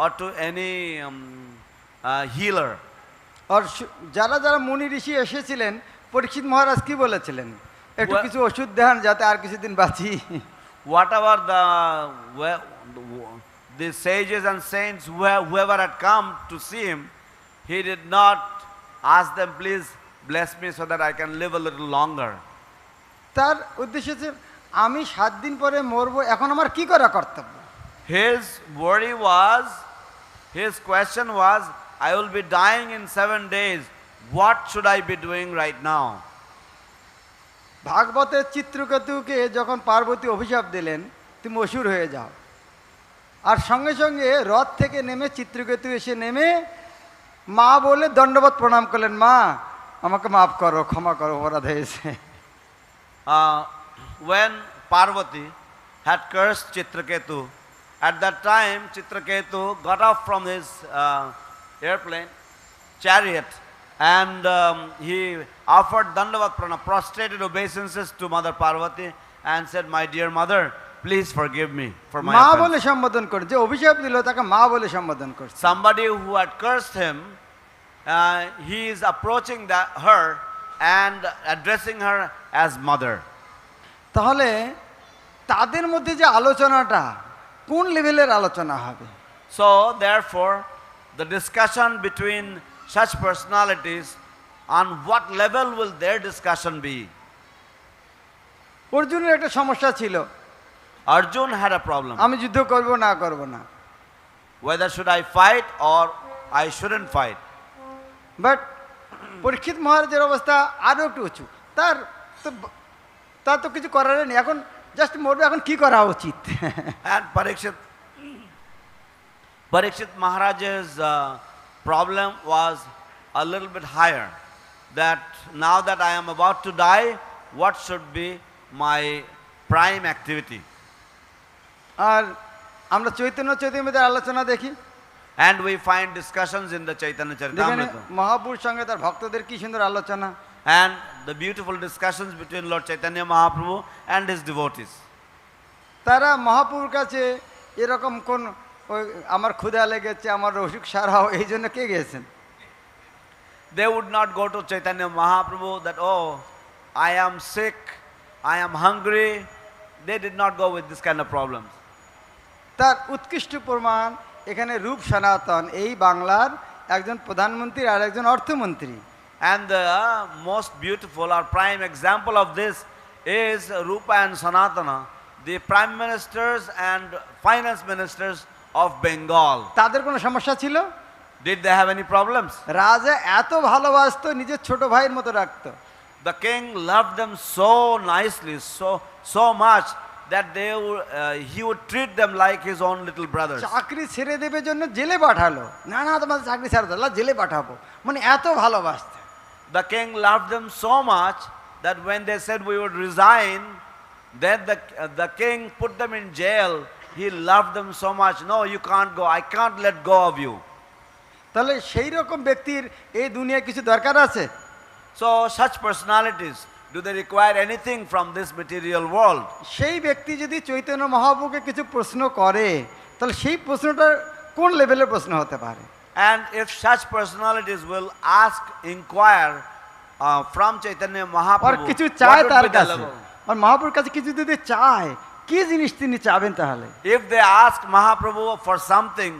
or to any healer. আর যারা যারা মুনি ঋষি এসেছিলেন পরীক্ষিত মহারাজ কি বলেছিলেন, একটু কিছু ওষুধ দেন যাতে আর কিছুদিন বাঁচি। Whatever the sages and saints, whoever had come to see him, he did not ask them, please bless me so that I can live a little longer. তার উদ্দেশ্য হচ্ছে আমি 7 দিন পরে মরবো, এখন আমার কি করা কর্তব্য। His worry was, his question was, I will be dying in 7 days. What should I be doing right now? ভাগবতের চিত্রকেতুকে যখন পার্বতী অভিশাপ দিলেন তুমি অসুর হয়ে যাও, আর সঙ্গে সঙ্গে রথ থেকে নেমে চিত্রকেতু এসে নেমে মা বলে দণ্ডবত প্রণাম করলেন, মা আমাকে মাফ করো, ক্ষমা করো, অপরাধ হয়েছে। When Parvati had cursed Chitraketu, at that time Chitraketu got off from his airplane, chariot, and he offered dandavat pranam, prostrated obeisances to Mother Parvati, and said, my dear mother, please forgive me for my মা offense. বলে সম্বোধন করে, যে অভিশাপ দিল তাকে মা বলে সম্বোধন করছে। Somebody who had cursed him, he is approaching her and addressing her as mother. তাহলে তাদের মধ্যে যে আলোচনাটা কোন লেভেলের আলোচনা হবে? So therefore the discussion between such personalities, on what level will their discussion be? অর্জুনের একটা সমস্যা ছিল, Arjun had a problem. আমি যুদ্ধ করব না করব না, Whether should I fight or I shouldn't fight. But Parikshit মহারাজের অবস্থা আরও একটু উঁচু, তার তো কিছু করার নেই, এখন জাস্ট মরবে, এখন কি করা উচিত? And Parikshit Maharaj's problem was a little bit higher, that now that I am about to die, what should be my prime activity? আর আমরা চৈতন্য চৈতন্যদের আলোচনা দেখি, And we find discussions in the Chaitanya Charitamrita, Mahapur সঙ্গে তার ভক্তদের কি সুন্দর আলোচনা, and the beautiful discussions between Lord Chaitanya Mahaprabhu and his devotees. তারা মহাপুর কাছে এরকম কোন আমার ক্ষুধা লেগেছে, আমার অসুখ সারাও, এই জন্য কে গেছেন? They would not go to Chaitanya Mahaprabhu that, oh, I am sick, I am hungry. They did not go with this kind of problems. তার উৎকৃষ্ট প্রমাণ এখানে রূপ সনাতন, এই বাংলার একজন প্রধানমন্ত্রী আর একজন অর্থমন্ত্রী। And the most beautiful or prime example of this is Rupa and Sanatana, the prime ministers and finance ministers of Bengal. তাদের কোনো সমস্যা ছিল? Did they have any problems? রাজা এত ভালোবাসতো, নিজের ছোট ভাইয়ের মতো রাখতো। The king loved them so nicely, so much, that he would treat them like his own little brothers. চাকরি ছেড়ে দেবে জন্য জেলে পাঠালো, না না তোমাদের চাকরি ছেড়ে দাও, জেলে পাঠাবো, মানে এত ভালোবাসতো। The king loved them so much that when they said we would resign, then the king put them in jail. He loved them so much. No, you can't go. I can't let go of you. তাহলে সেই রকম ব্যক্তির এই দুনিয়ায় কিছু দরকার আছে? So such personalities, do they require anything from this material world? সেই ব্যক্তি যদি চৈতন্য মহাপ্রভুকে কিছু প্রশ্ন করে, তাহলে সেই প্রশ্নটা কোন লেভেলের প্রশ্ন হতে পারে? And if such personalities will inquire from Chaitanya Mahaprabhu, আর কিছু চায় what তার would be the কাছে, level? আর মহাপ্রভুর কাছে কিছু যদি চায়, কি জিনিস তিনি চাবেন? তাহলে If they ask Mahaprabhu for something,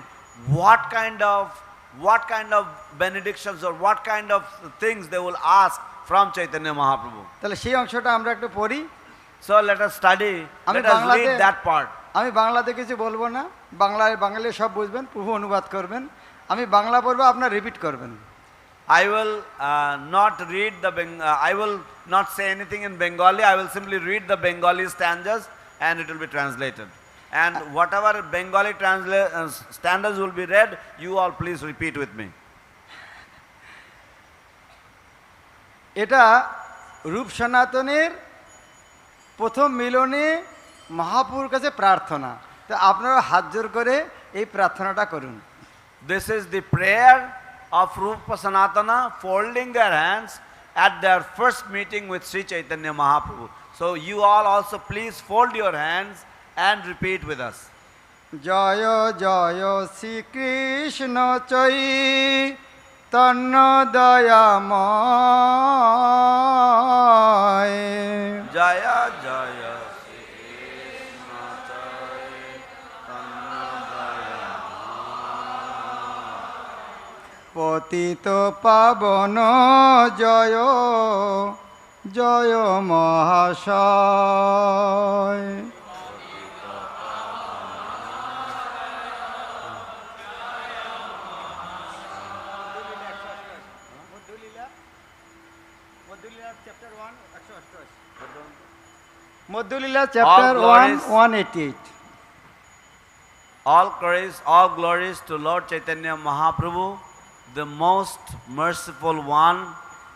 what kind of benedictions or what kind of things they will ask from Chaitanya Mahaprabhu? তাহলে সেই অংশটা আমরা একটু পড়ি। So let us study, let us read that part. আমি বাংলাতে কিছু বলবো না, বাংলায় সব বুঝবেন, প্রভু অনুবাদ করবেন। আমি বাংলা পড়বো, আপনার রিপিট করবেন। I will I will not say anything in Bengali. I will simply read the Bengali stanzas and it will be translated. And whatever Bengali stanzas will be read, you all please repeat with me. এটা রূপ সনাতনের প্রথম মিলনে মহাপুর কাছে প্রার্থনা, তো আপনারা হাত জোর করে এই প্রার্থনাটা করুন। This is the prayer of Rupa Sanatana folding their hands at their first meeting with Sri Chaitanya Mahaprabhu. So you all also please fold your hands and repeat with us. জয় জয় শ্রীকৃষ্ণ চৈতন্য দয়াময় জয় জয় শ্রীকৃষ্ণ চৈতন্য দয়াময় পতিত পাবন জয় জয় মহাশয় Madhulila chapter 188. All glories to Lord Chaitanya Mahaprabhu, the most merciful one.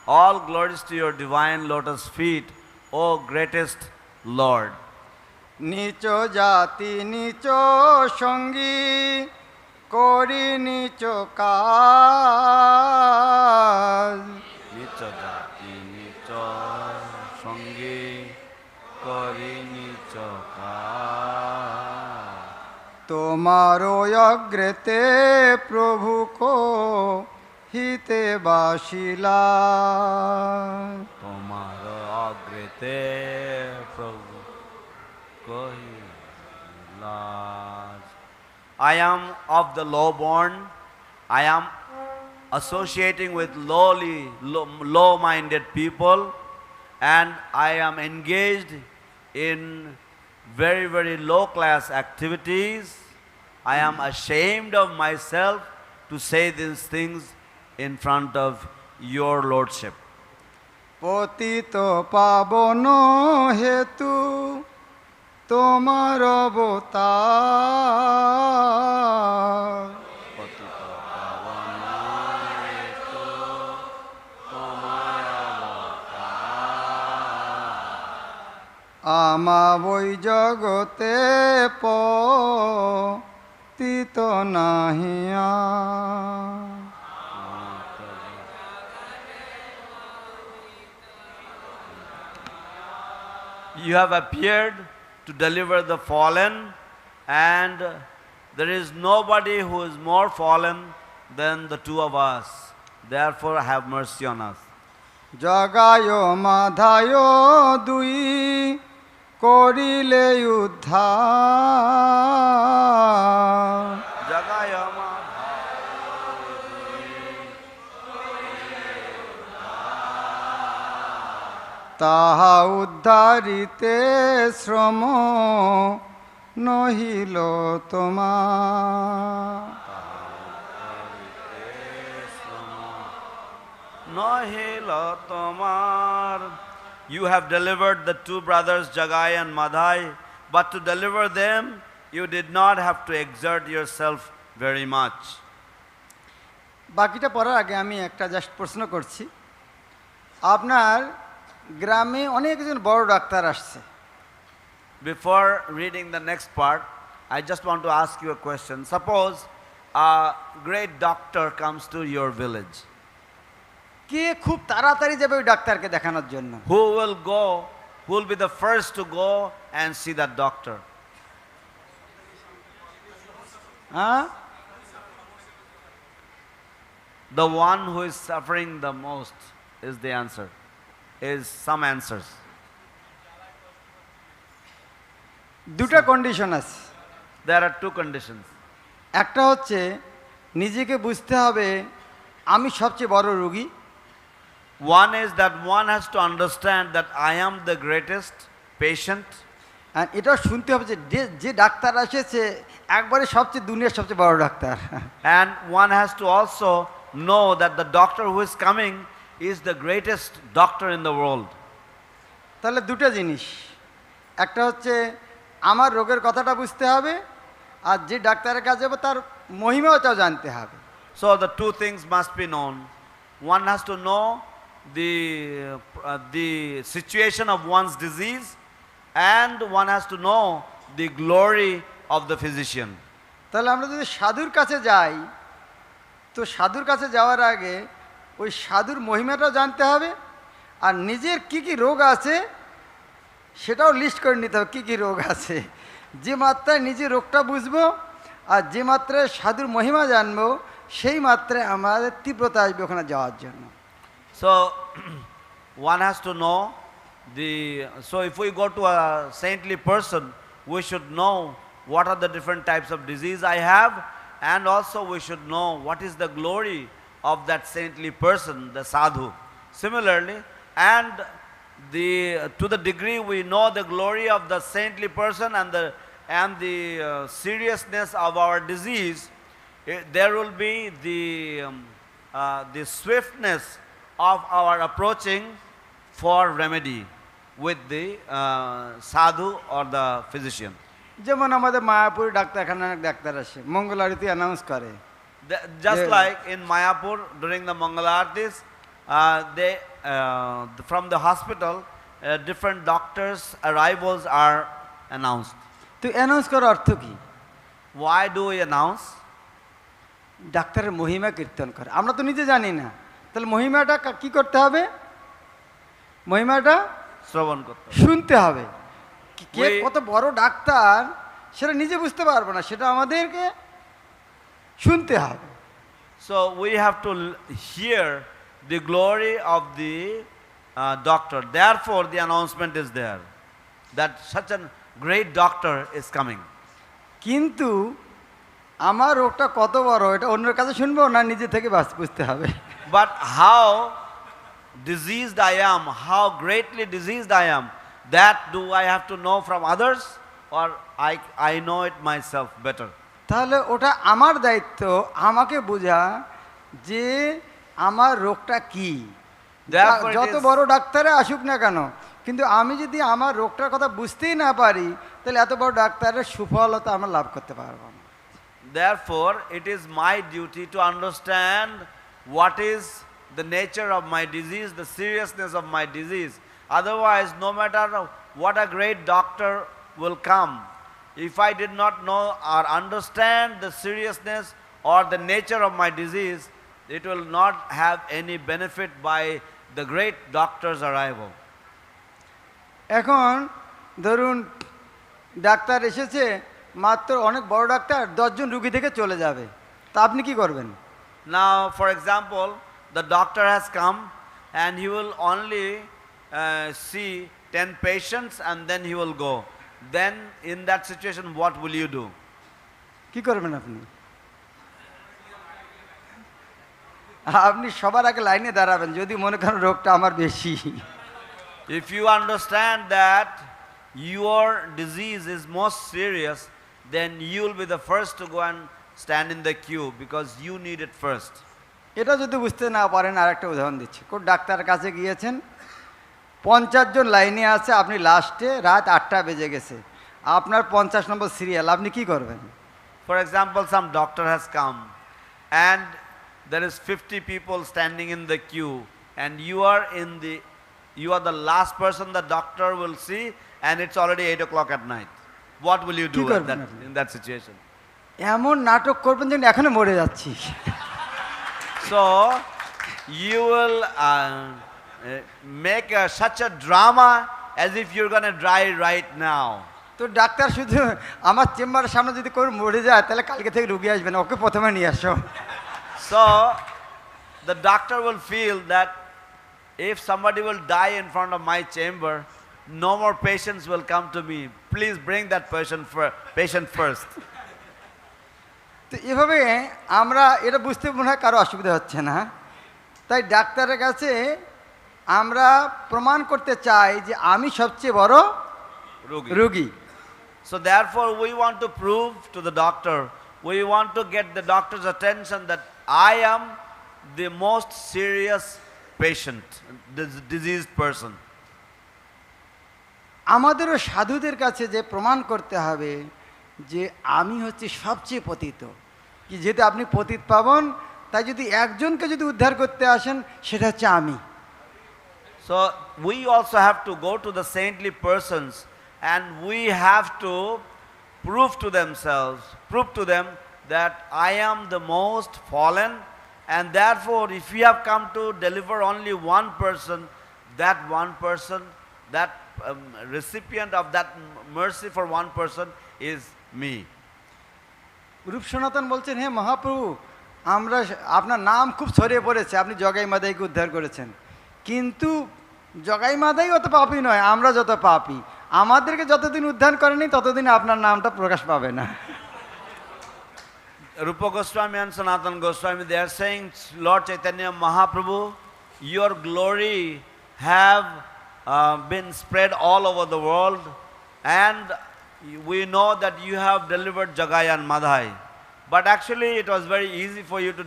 All glories to your divine lotus feet, O greatest Lord. Nicho jati nicho sangi kori nicho kaj. Nicho jati nicho sangi kori nicho kaj. Tomaro agrete prabhu ko হিতে বাসিলা তোমার অগ্রতে প্রভু কহিলা I am of the low-born. I am associating with low-minded people, and I am engaged in very, very low-class activities. I am ashamed of myself to say these things in front of your lordship. পতিত পাবন হেতু তোমার অবতার পতিত পাবন হেতু তোমার অবতার। আমা বৈ জগতে পতিত নাহিয়া You have appeared to deliver the fallen, and there is nobody who is more fallen than the two of us. Therefore, have mercy on us. জগায় মাধায় দুই করিলে উদ্ধার Jagaya তাহা উদ্ধারিতে শ্রম নহিল তোমার Nahila Tomar. You have delivered the two brothers Jagai and Madhai, but to deliver them, you did not have to exert yourself very much. বাকিটা পড়ার আগে আমি একটা জাস্ট প্রশ্ন করছি আপনার গ্রামে অনেকজন বড় ডাক্তার আসছে Before reading the next part, I just want to ask you a question. Suppose a great doctor comes to your village. কে খুব তাড়াতাড়ি যাবে ওই ডাক্তারকে দেখানোর জন্য Who will be the first to go and see that doctor? হ্যাঁ The one who is suffering the most is the answer. Is some answers. দুটো condition আছে There are two conditions. একটা হচ্ছে নিজেকে বুঝতে হবে আমি সবচেয়ে বড় রোগী One is that one has to understand that I am the greatest patient. আর এটা শুনতে হবে যে যে ডাক্তার এসেছে একবারে সবচেয়ে দুনিয়ার সবচেয়ে বড় doctor And one has to also know that the doctor who is coming is the greatest doctor in the world. তাহলে দুটো জিনিস একটা হচ্ছে আমার রোগের কথাটা বুঝতে হবে আর যে ডাক্তারের কাছে যাবো তার মহিমাটাও জানতে হবে So the two things must be known. One has to know the situation of one's disease, and one has to know the glory of the physician. তাহলে আমরা যদি সাধুর কাছে যাই তো সাধুর কাছে যাওয়ার আগে ওই সাধুর মহিমাটাও জানতে হবে আর নিজের কি কি রোগ আছে সেটাও লিস্ট করে নিতে হবে কি কি রোগ আছে যে মাত্রায় নিজের রোগটা বুঝবো আর যে মাত্রায় সাধুর মহিমা জানবো সেই মাত্রায় আমাদের তীব্রতা আসবে ওখানে যাওয়ার জন্য। So one has to know so if we go to a saintly person, we should know what are the different types of disease I have, and also we should know what is the glory of that saintly person, the sadhu. Similarly, and to the degree we know the glory of the saintly person and the seriousness of our disease, there will be the swiftness of our approaching for remedy with the sadhu or the physician. যেমন আমাদের মায়াপুর ডাক্তারখানা অনেক doctor আসে, মঙ্গল আরতি announce করে। Just like in Mayapur during the Mangala Aartis, they from the hospital different doctors' arrivals are announced. তো announce করার অর্থ কি? Why do we announce? ডাক্তারের মহিমা কীর্তন করে, আমরা তো নিজে জানি না, তাহলে মহিমাটা কি করতে হবে? মহিমাটা শ্রবণ করতে হবে, শুনতে হবে। কে কত বড় ডাক্তার সেটা নিজে বুঝতে পারবো না, সেটা আমাদেরকে শুনতে হবে। So we have to hear the glory of the doctor. Therefore the announcement is there that such a great doctor is coming. কিন্তু আমার রোগটা কত বড় এটা অন্যের কাছে শুনবো না নিজে থেকে বুঝতে হবে। But how diseased I am, how greatly diseased I am, that do I have to know from others, or I know it myself better? তাহলে ওটা আমার দায়িত্ব, আমাকে বোঝা যে আমার রোগটা কি। যত বড় ডাক্তারে আসুক না কেন, কিন্তু আমি যদি আমার রোগটার কথা বুঝতেই না পারি, তাহলে এত বড় ডাক্তারের সুফলতা আমরা লাভ করতে পারবো না। Therefore it is my duty to understand what is the nature of my disease, the seriousness of my disease. Otherwise, no matter what a great doctor will come, if I did not know or understand the seriousness or the nature of my disease, it will not have any benefit by the great doctor's arrival. এখন ধরুন doctor এসেছে, মাত্র অনেক বড় doctor 10 জন রোগী থেকে চলে যাবে, তা আপনি কি করবেন? Now for example, the doctor has come and he will only see 10 patients and then he will go. Then in that situation what will you do? কি করবেন আপনি? আপনি সবার আগে লাইনে দাঁড়াবেন যদি মনে করেন রোগটা আমার বেশি। If you understand that your disease is most serious, then you will be the first to go and stand in the queue because you need it first. এটা যদি বুঝতে না পারেন আরেকটা উদাহরণ দিচ্ছি। কোন ডাক্তারের কাছে গিয়েছেন, 50 জন লাইনে আছে, আপনি লাস্টে রাত 8টা বেজে গেছে, আপনার 50 নম্বর সিরিয়াল, আপনি কি করবেন? For example, some doctor has come and there is 50 people standing in the queue and you are the last person the doctor will see and it's already 8 o'clock at night. What will you do in that situation? এমন নাটক করবেন যে এখনো মরে যাচ্ছি। So you will make such a drama as if you're going to die right now. তো doctor শুধু আমার চেম্বারের সামনে যদি কেউ মরে যায় তাহলে কালকে থেকে রোগী আসবে না, ওকে প্রথমে নিয়ে আসো। So the doctor will feel that if somebody will die in front of my chamber, no more patients will come to me. Please bring that patient first. তো এভাবে আমরা এটা বুঝতে মনে হয় কারো অসুবিধা হচ্ছে না, তাই ডাক্তারের কাছে আমরা প্রমাণ করতে চাই যে আমি সবচেয়ে বড় রোগী। So therefore we want to prove to the doctor, we want to get the doctor's attention that I am the most serious patient, this diseased person. আমাদেরও সাধুদের কাছে যে প্রমাণ করতে হবে যে আমি হচ্ছে সবচেয়ে পতিত, কি যেহেতু আপনি পতিত পাবন, তাই যদি একজনকে যদি উদ্ধার করতে আসেন সেটা হচ্ছে আমি। So we also have to go to the saintly persons and we have to prove to them that I am the most fallen, and therefore if we have come to deliver only one person, that recipient of that mercy for one person is me. রূপ সনাতন বলছেন, হে মহাপ্রভু, আমরা আপনার নাম খুব ছড়িয়ে পড়েছে, আপনি জগাই মাদাইকে উদ্ধার করেছেন, কিন্তু জগাই মাদাই অত পাপী নয়, আমরা যত পাপী, আমাদেরকে যতদিন উদ্ধার করেনি ততদিন আপনার নামটা প্রকাশ পাবে না। Rupa Goswami and Sanatana Goswami, they are saying, Lord Chaitanya Mahaprabhu, your glory have been spread all over the world, and we know that you have delivered Jagai and Madhai. But actually it was very easy for you to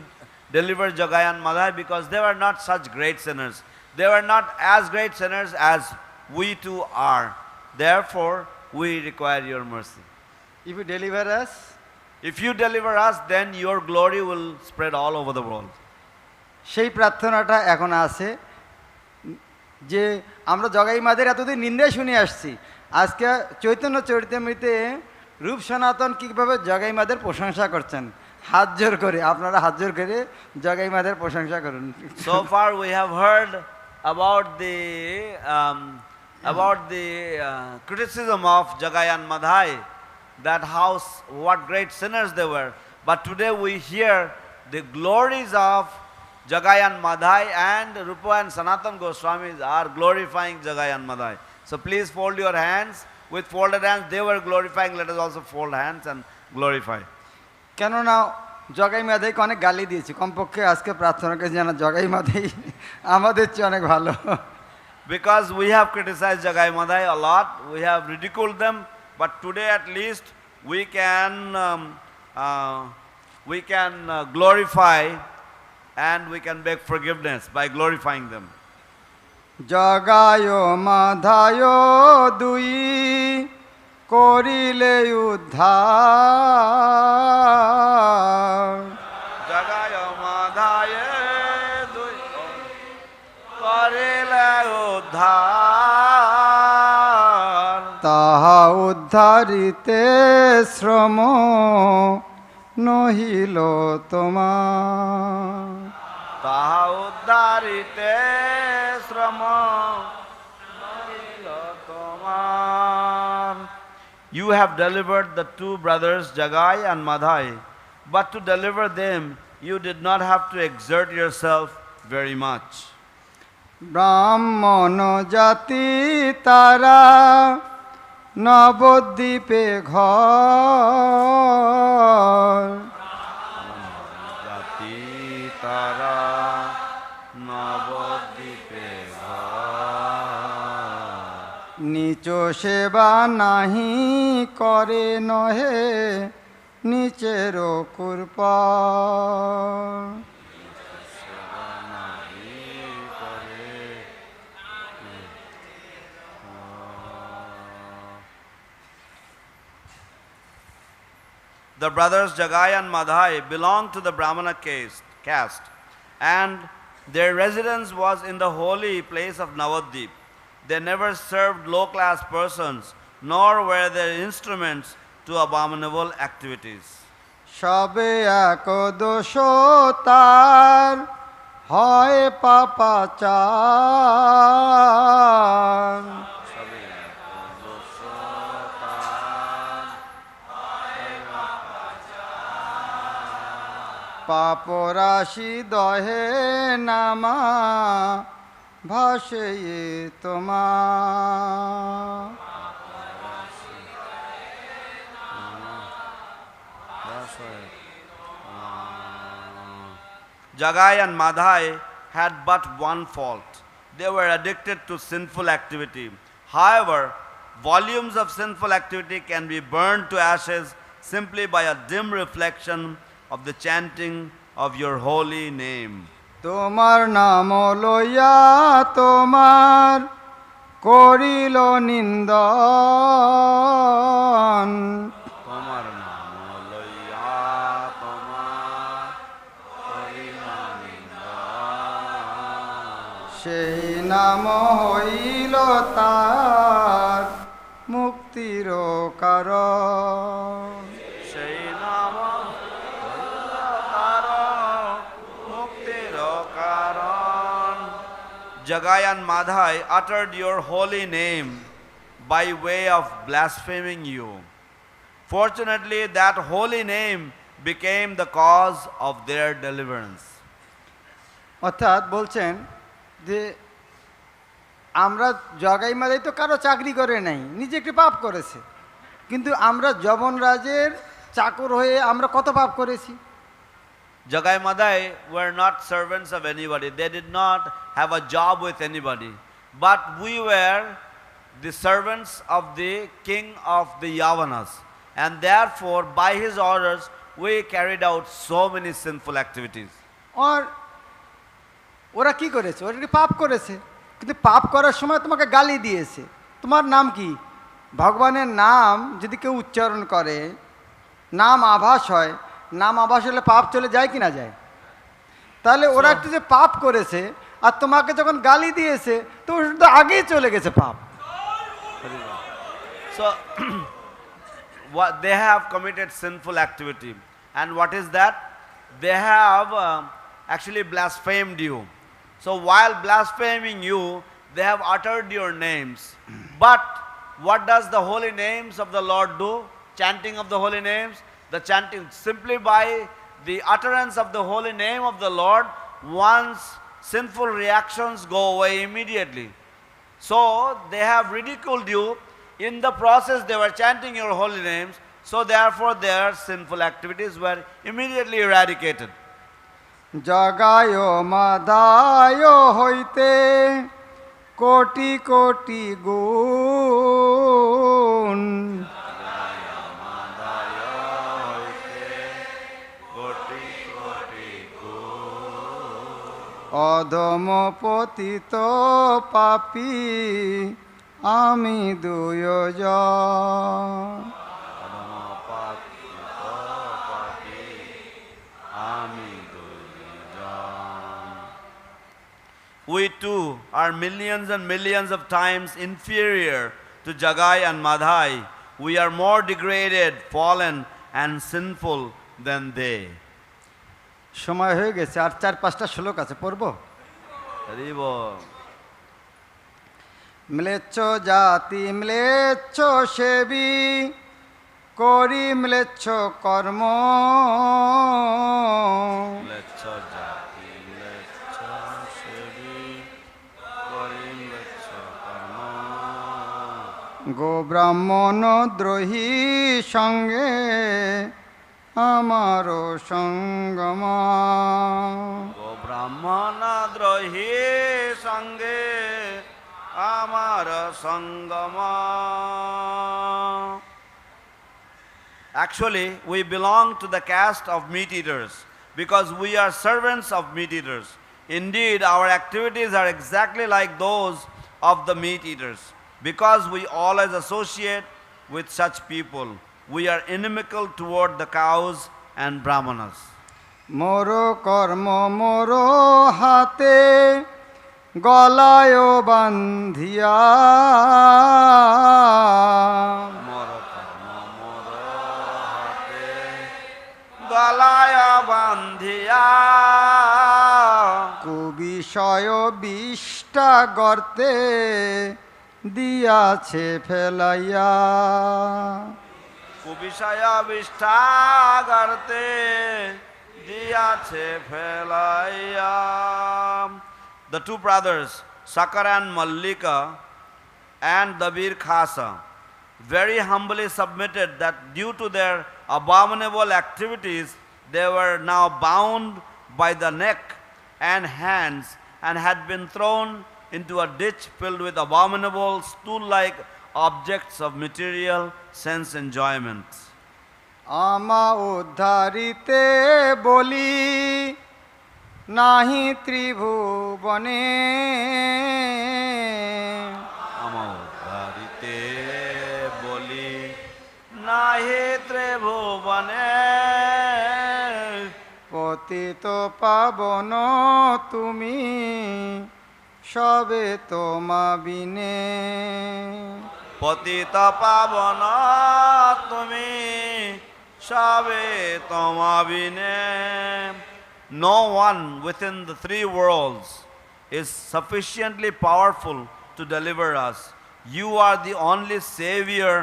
deliver Jagai and Madhai because they were not such great sinners. They were not as great sinners as we too are. Therefore, we require your mercy. If you deliver us, if you deliver us, then your glory will spread all over the world. সেই প্রার্থনাটা এখন আছে যে আমরা জগাই মাদের এতদিন নিন্দায় শুনে আসছি, আজকে চৈতন্য চরিতামৃতে রূপ সনাতন কীভাবে জগাই মাদের প্রশংসা করছেন, হাত জোর করে, আপনারা হাত জোর করে জগাই মাদের প্রশংসা করুন। So far we have heard about the criticism of Jagai and Madhai, that what great sinners they were. But today we hear the glories of Jagai and Madhai, and Rupa and Sanatana Goswamis are glorifying Jagai and Madhai. So please fold your hands. With folded hands they were glorifying, let us also fold hands and glorify. কেননা জগাই মাদাইকে অনেক গালি দিয়েছি, কমপক্ষে আজকে প্রার্থনা করে যেন জগাই মাদাই আমাদের চেয়ে অনেক ভালো। Because we have criticized Jagai Madhai a lot, we have ridiculed them, but today at least we can glorify and we can beg forgiveness by glorifying them. জগায় মাধায় দুই করিলে উদ্ধার, জগায় মাধায় দুই করিলে উদ্ধার, তাহা উদ্ধারিতে শ্রম নহিল তোমার, তাহা উদ্ধারিতে শ্রম নহিল তোমার। You have delivered the two brothers Jagai and Madhai, but to deliver them you did not have to exert yourself very much. ব্রাহ্মণ জাতি তারা নবদ্বীপে ঘর, জাতি তারা নবদ্বীপে ঘর, নিচ সেবা নাহি করে নহে নিচের কূর্পা, The brothers Jagai and Madhai belonged to the Brahmana caste, and their residence was in the holy place of Navadvip. They never served low-class persons, nor were their instruments to abominable activities. সবে এক দোষ তার হয় পাপাচার, পাপরাশি দহে নামা ভাসে তোমার, Jagai and Madhai had but one fault. They were addicted to sinful activity. However, volumes of sinful activity can be burned to ashes simply by a dim reflection of the chanting of your holy name. তোমার নাম লইয়া তোমার করিল নিন্দন, তোমার নাম লইয়া তোমার করিল নিন্দন, সেই নাম হইল তার মুক্তির কারণ, সেই নাম হইল তার মুক্তির কারণ। Jagai and Madhai uttered your holy name by way of blaspheming you. Fortunately, that holy name became the cause of their deliverance. অর্থাৎ বলছেন যে আমরা জগাই মাদাই তো কারো চাকরি করে নাই, নিজে একটি পাপ করেছে, কিন্তু আমরা যবনরাজের চাকর হয়ে আমরা কত পাপ করেছি। Jagai Madai were not servants of anybody. They did not have a job with anybody. But we were the servants of the king of the Yavanas. And therefore, by his orders, we carried out so many sinful activities. আর ওরা কি করেছে? ওরা একটি পাপ করেছে, কিন্তু পাপ করার সময় তোমাকে গালি দিয়েছে। তোমার নাম কি? ভগবানের নাম যদি কেউ উচ্চারণ করে, নাম আভাস হয়, নাম আভাস হলে পাপ চলে যায় কি না যায়? তাহলে ওরা একটু যে পাপ করেছে আর তোমাকে যখন গালি দিয়েছে তো ওটা তো আগেই চলে গেছে পাপ। So, what they have committed sinful activity. And what is that? They have actually blasphemed you. So while blaspheming you, they have uttered your names. But what does the holy names of the Lord do? Chanting of the holy names. The chanting, simply by the utterance of the holy name of the Lord, one's sinful reactions go away immediately. So they have ridiculed you. In the process they were chanting your holy names, so therefore their sinful activities were immediately eradicated. জগায় মাদায় হইতে কোটি কোটি গুণ, অধম পতিত পাপী আমি দুয়োজন। We too are millions and millions of times inferior to Jagai and Madhai. We are more degraded, fallen and sinful than they. সময় হয়ে গেছে, আর 4-5টা শ্লোক আছে, পড়ব। ম্লেচ্ছ জাতি ম্লেচ্ছ সেবী করি ম্লেচ্ছ কর্ম, গো ব্রাহ্মণ দ্রোহী সঙ্গে আমারো সঙ্গমা, গো ব্রাহ্মণ দ্রোহী সঙ্গে আমার সঙ্গমা. Actually, we belong to the caste of meat eaters because we are servants of meat eaters. Indeed, our activities are exactly like those of the meat eaters. Because we always associate with such people, we are inimical toward the cows and brahmanas. মোরো কর্ম মোরো হাতে গলায় বান্ধিয়া, মোর কর্ম মোর হাতে গলায় বান্ধিয়া, কুবিষয় বিষ্ঠা গর্তে দিয়াছে ফেলাইয়া, কুবিষয় বিষ্ঠা গর্তে দিয়াছে ফেলাইয়া. The two brothers, Sakar and Mallika and Dabir Khasa, very humbly submitted that due to their abominable activities, they were now bound by the neck and hands and had been thrown into a ditch filled with abominable stool-like objects of material sense enjoyment. আমা উদ্ধারিতে বলি নাহি ত্রিভুবনে, আমা উদ্ধারিতে বলি নাহি ত্রিভুবনে, পতিত পাবন তুমি সবে তোমা বিনে, পতিত পাবন তুমি সবে তোমা বিনে. No one within the three worlds is sufficiently powerful to deliver us. You are the only savior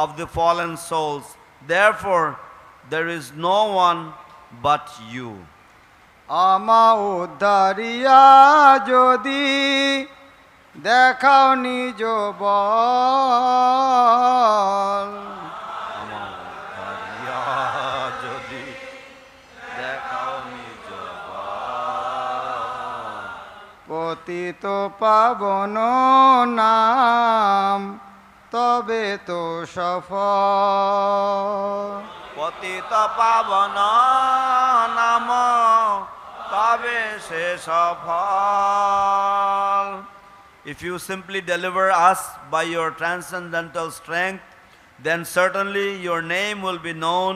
of the fallen souls. Therefore, there is no one but you. আমা উদ্ধারিয়া যদি দেখাও নিজ বল, যদি দেখাও নিজ পতিত পাবন নাম তবে তো সফল। পতিত পাবন নাম তবে সে সফল। If you simply deliver us by your transcendental strength, then certainly your name will be known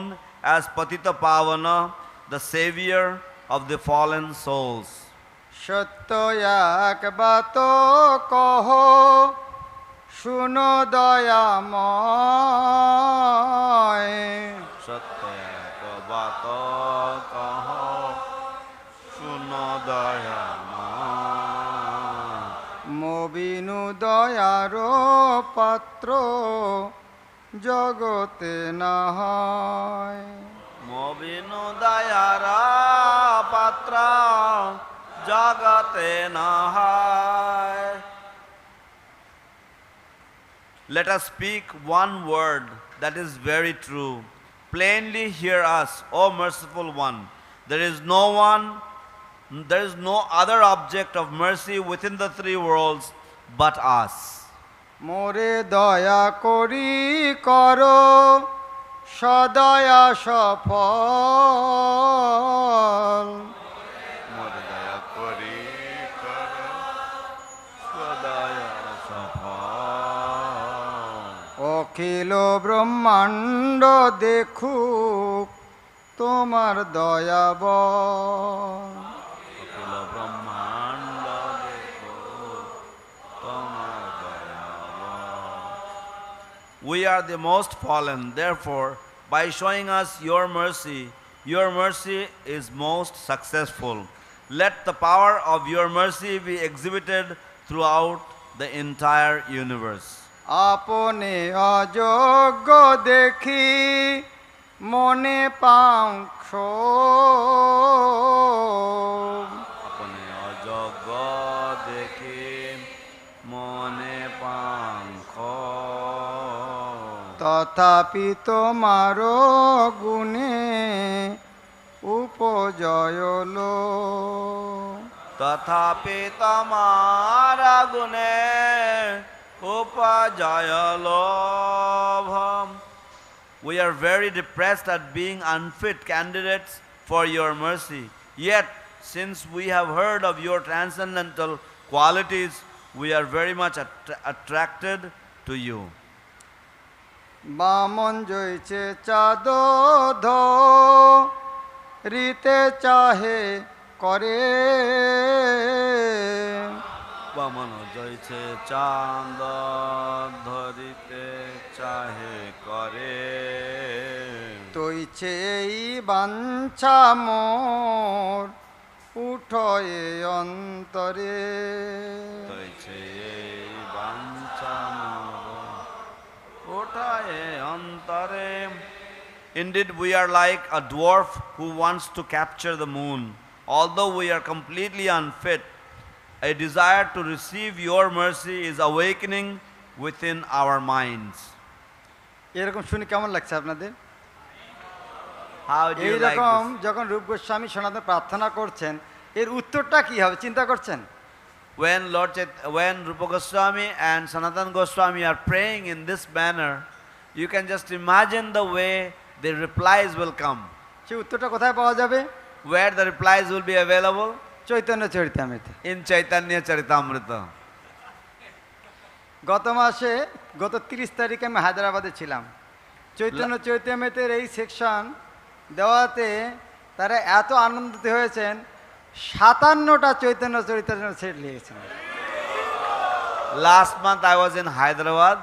as Patita Pavana, the savior of the fallen souls. সত্য একবাত কহ শুনো দয়াময়, সত্য একবাত কহ শুনো দয়াময়। মবিনু দয়ার পাত্র জগতে না হয়, মবিনু দয়ার পাত্র জগতে না হয়। Let us speak one word that is very true. Plainly hear us, O merciful one. There is no other object of mercy within the three worlds but us. মোরে দয়া করি করো সদয়া সফল, মোরে দয়া করি করো সদয়া সফল। অখিল ব্রহ্মাণ্ড দেখুক তোমার দয়াবল, অখিল ব্রহ্মাণ্ড দেখো তোমার দয়াবল। We are the most fallen, therefore, by showing us your mercy is most successful. Let the power of your mercy be exhibited throughout the entire universe. আপনে অযোগ্য দেখি মনে পাংশ, আপনি অযোগ্য দেখি মনে পাংখ, তথাপি তোমার গুণে উপজয়ল, তথাপি তোমার গুণে উপজয় লোভম। We are very depressed at being unfit candidates for your mercy. Yet, since we have heard of your transcendental qualities, we are very much attracted to you. বামন জয়ছে চাঁদ ধরিতে চাহে করে, বামন জয়ছে চাঁদ ধরিতে চাহে করে, তৈছে এই বাঞ্ছা মোর উঠয়ে অন্তরে, তৈছে এই বাঞ্ছা মোর ওঠায়ে অন্তরে। Indeed, we are like a dwarf who wants to capture the moon. Although we are completely unfit, a desire to receive your mercy is awakening within our minds. এরকম শুনে কেমন লাগছে আপনাদের? How do you like এইরকম this? যখন রূপ গোস্বামী সনাতন প্রার্থনা করছেন, এর উত্তরটা কি হবে চিন্তা করছেন? When Rupa Goswami and Sanatana Goswami are praying in this manner, you can just imagine the way the replies will come. সেই উত্তরটা কোথায় পাওয়া যাবে? Where the replies will be available? Chaitanya Charitamrita. In Chaitanya Charitamrita. গত 30 তারিখে আমি হায়দ্রাবাদে ছিলাম। চৈতন্য চরিতামৃতের এই সেকশন দেওয়াতে তারা এত আনন্দিত হয়েছেন, 57টা চৈতন্য চরিতামৃত সেট লিখেছেন। Last month I was in Hyderabad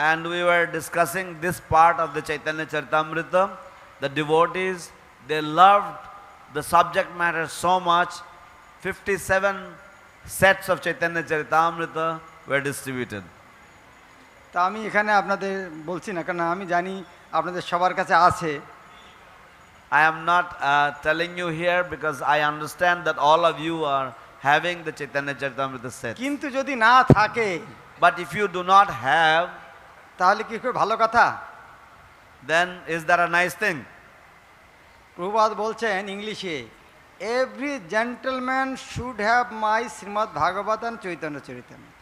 and we were discussing this part of the Chaitanya Charitamrita. The devotees, they loved the subject matter so much. 57 sets of Chaitanya Charitamrita were distributed. তা আমি এখানে আপনাদের বলছি না, কারণ আমি জানি আপনাদের সবার কাছে আছে। I am not telling you here because I understand that all of you are having the Chaitanya Charitamrita set. কিন্তু যদি না থাকে But if you do not have, তাহলে কি খুব ভালো কথা? then is that a nice thing? Prabhupada বলছেন ইংলিশে, every gentleman should have my Srimad Bhagavatam Chaitanya Charitamrita.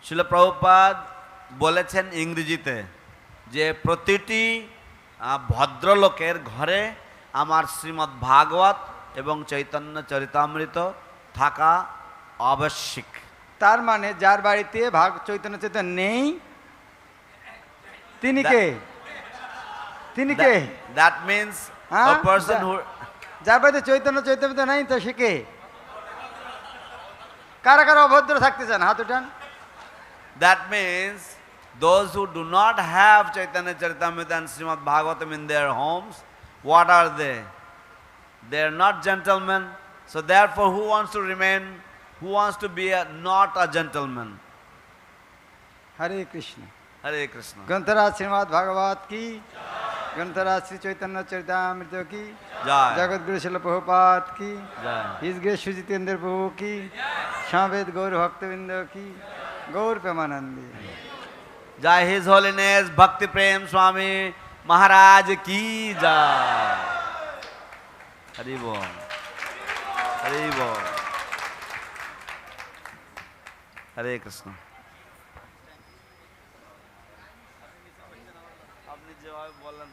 Srila Prabhupada বলেছেন ইংরেজিতে যে প্রতিটি ভদ্রলোকের ঘরে আমার শ্রীমদ্ ভাগবত এবং চৈতন্য চরিতামৃত থাকা আবশ্যক। তার মানে যার বাড়িতে চৈতন্য চৈতন্য নেই তিনি কে? তিনি কে? That means a person who, যার বাড়িতে চৈতন্য চৈতন্য নাই তো সে কে? কারা কারা অভদ্র থাকতে চান হাত উঠান। that means those who do not have Chaitanya Charitamrita and Srimad Bhagavatam in their homes, what are they? They are not gentlemen. So therefore, who wants to remain? Who wants to be not a gentleman? Hare Krishna. Hare Krishna. গ্রন্থরাজ Shrimad ভাগবত কি, গ্রন্থরাজ শ্রী চৈতন্য চরিতামৃত কি, Jai. জগৎগুরু শিল প্রভুপাদ কি, Jai. His grace সুজিতেন্দ্র প্রভু কি, সমবেত গৌর ভক্তবৃন্দ কি, Gour প্রেমানন্দী। Jai His Holiness Bhakti Prem Swami Maharaj ki jai. Hari Bol. Hari Bol. Hare Krishna. আপনি যেভাবে বললেন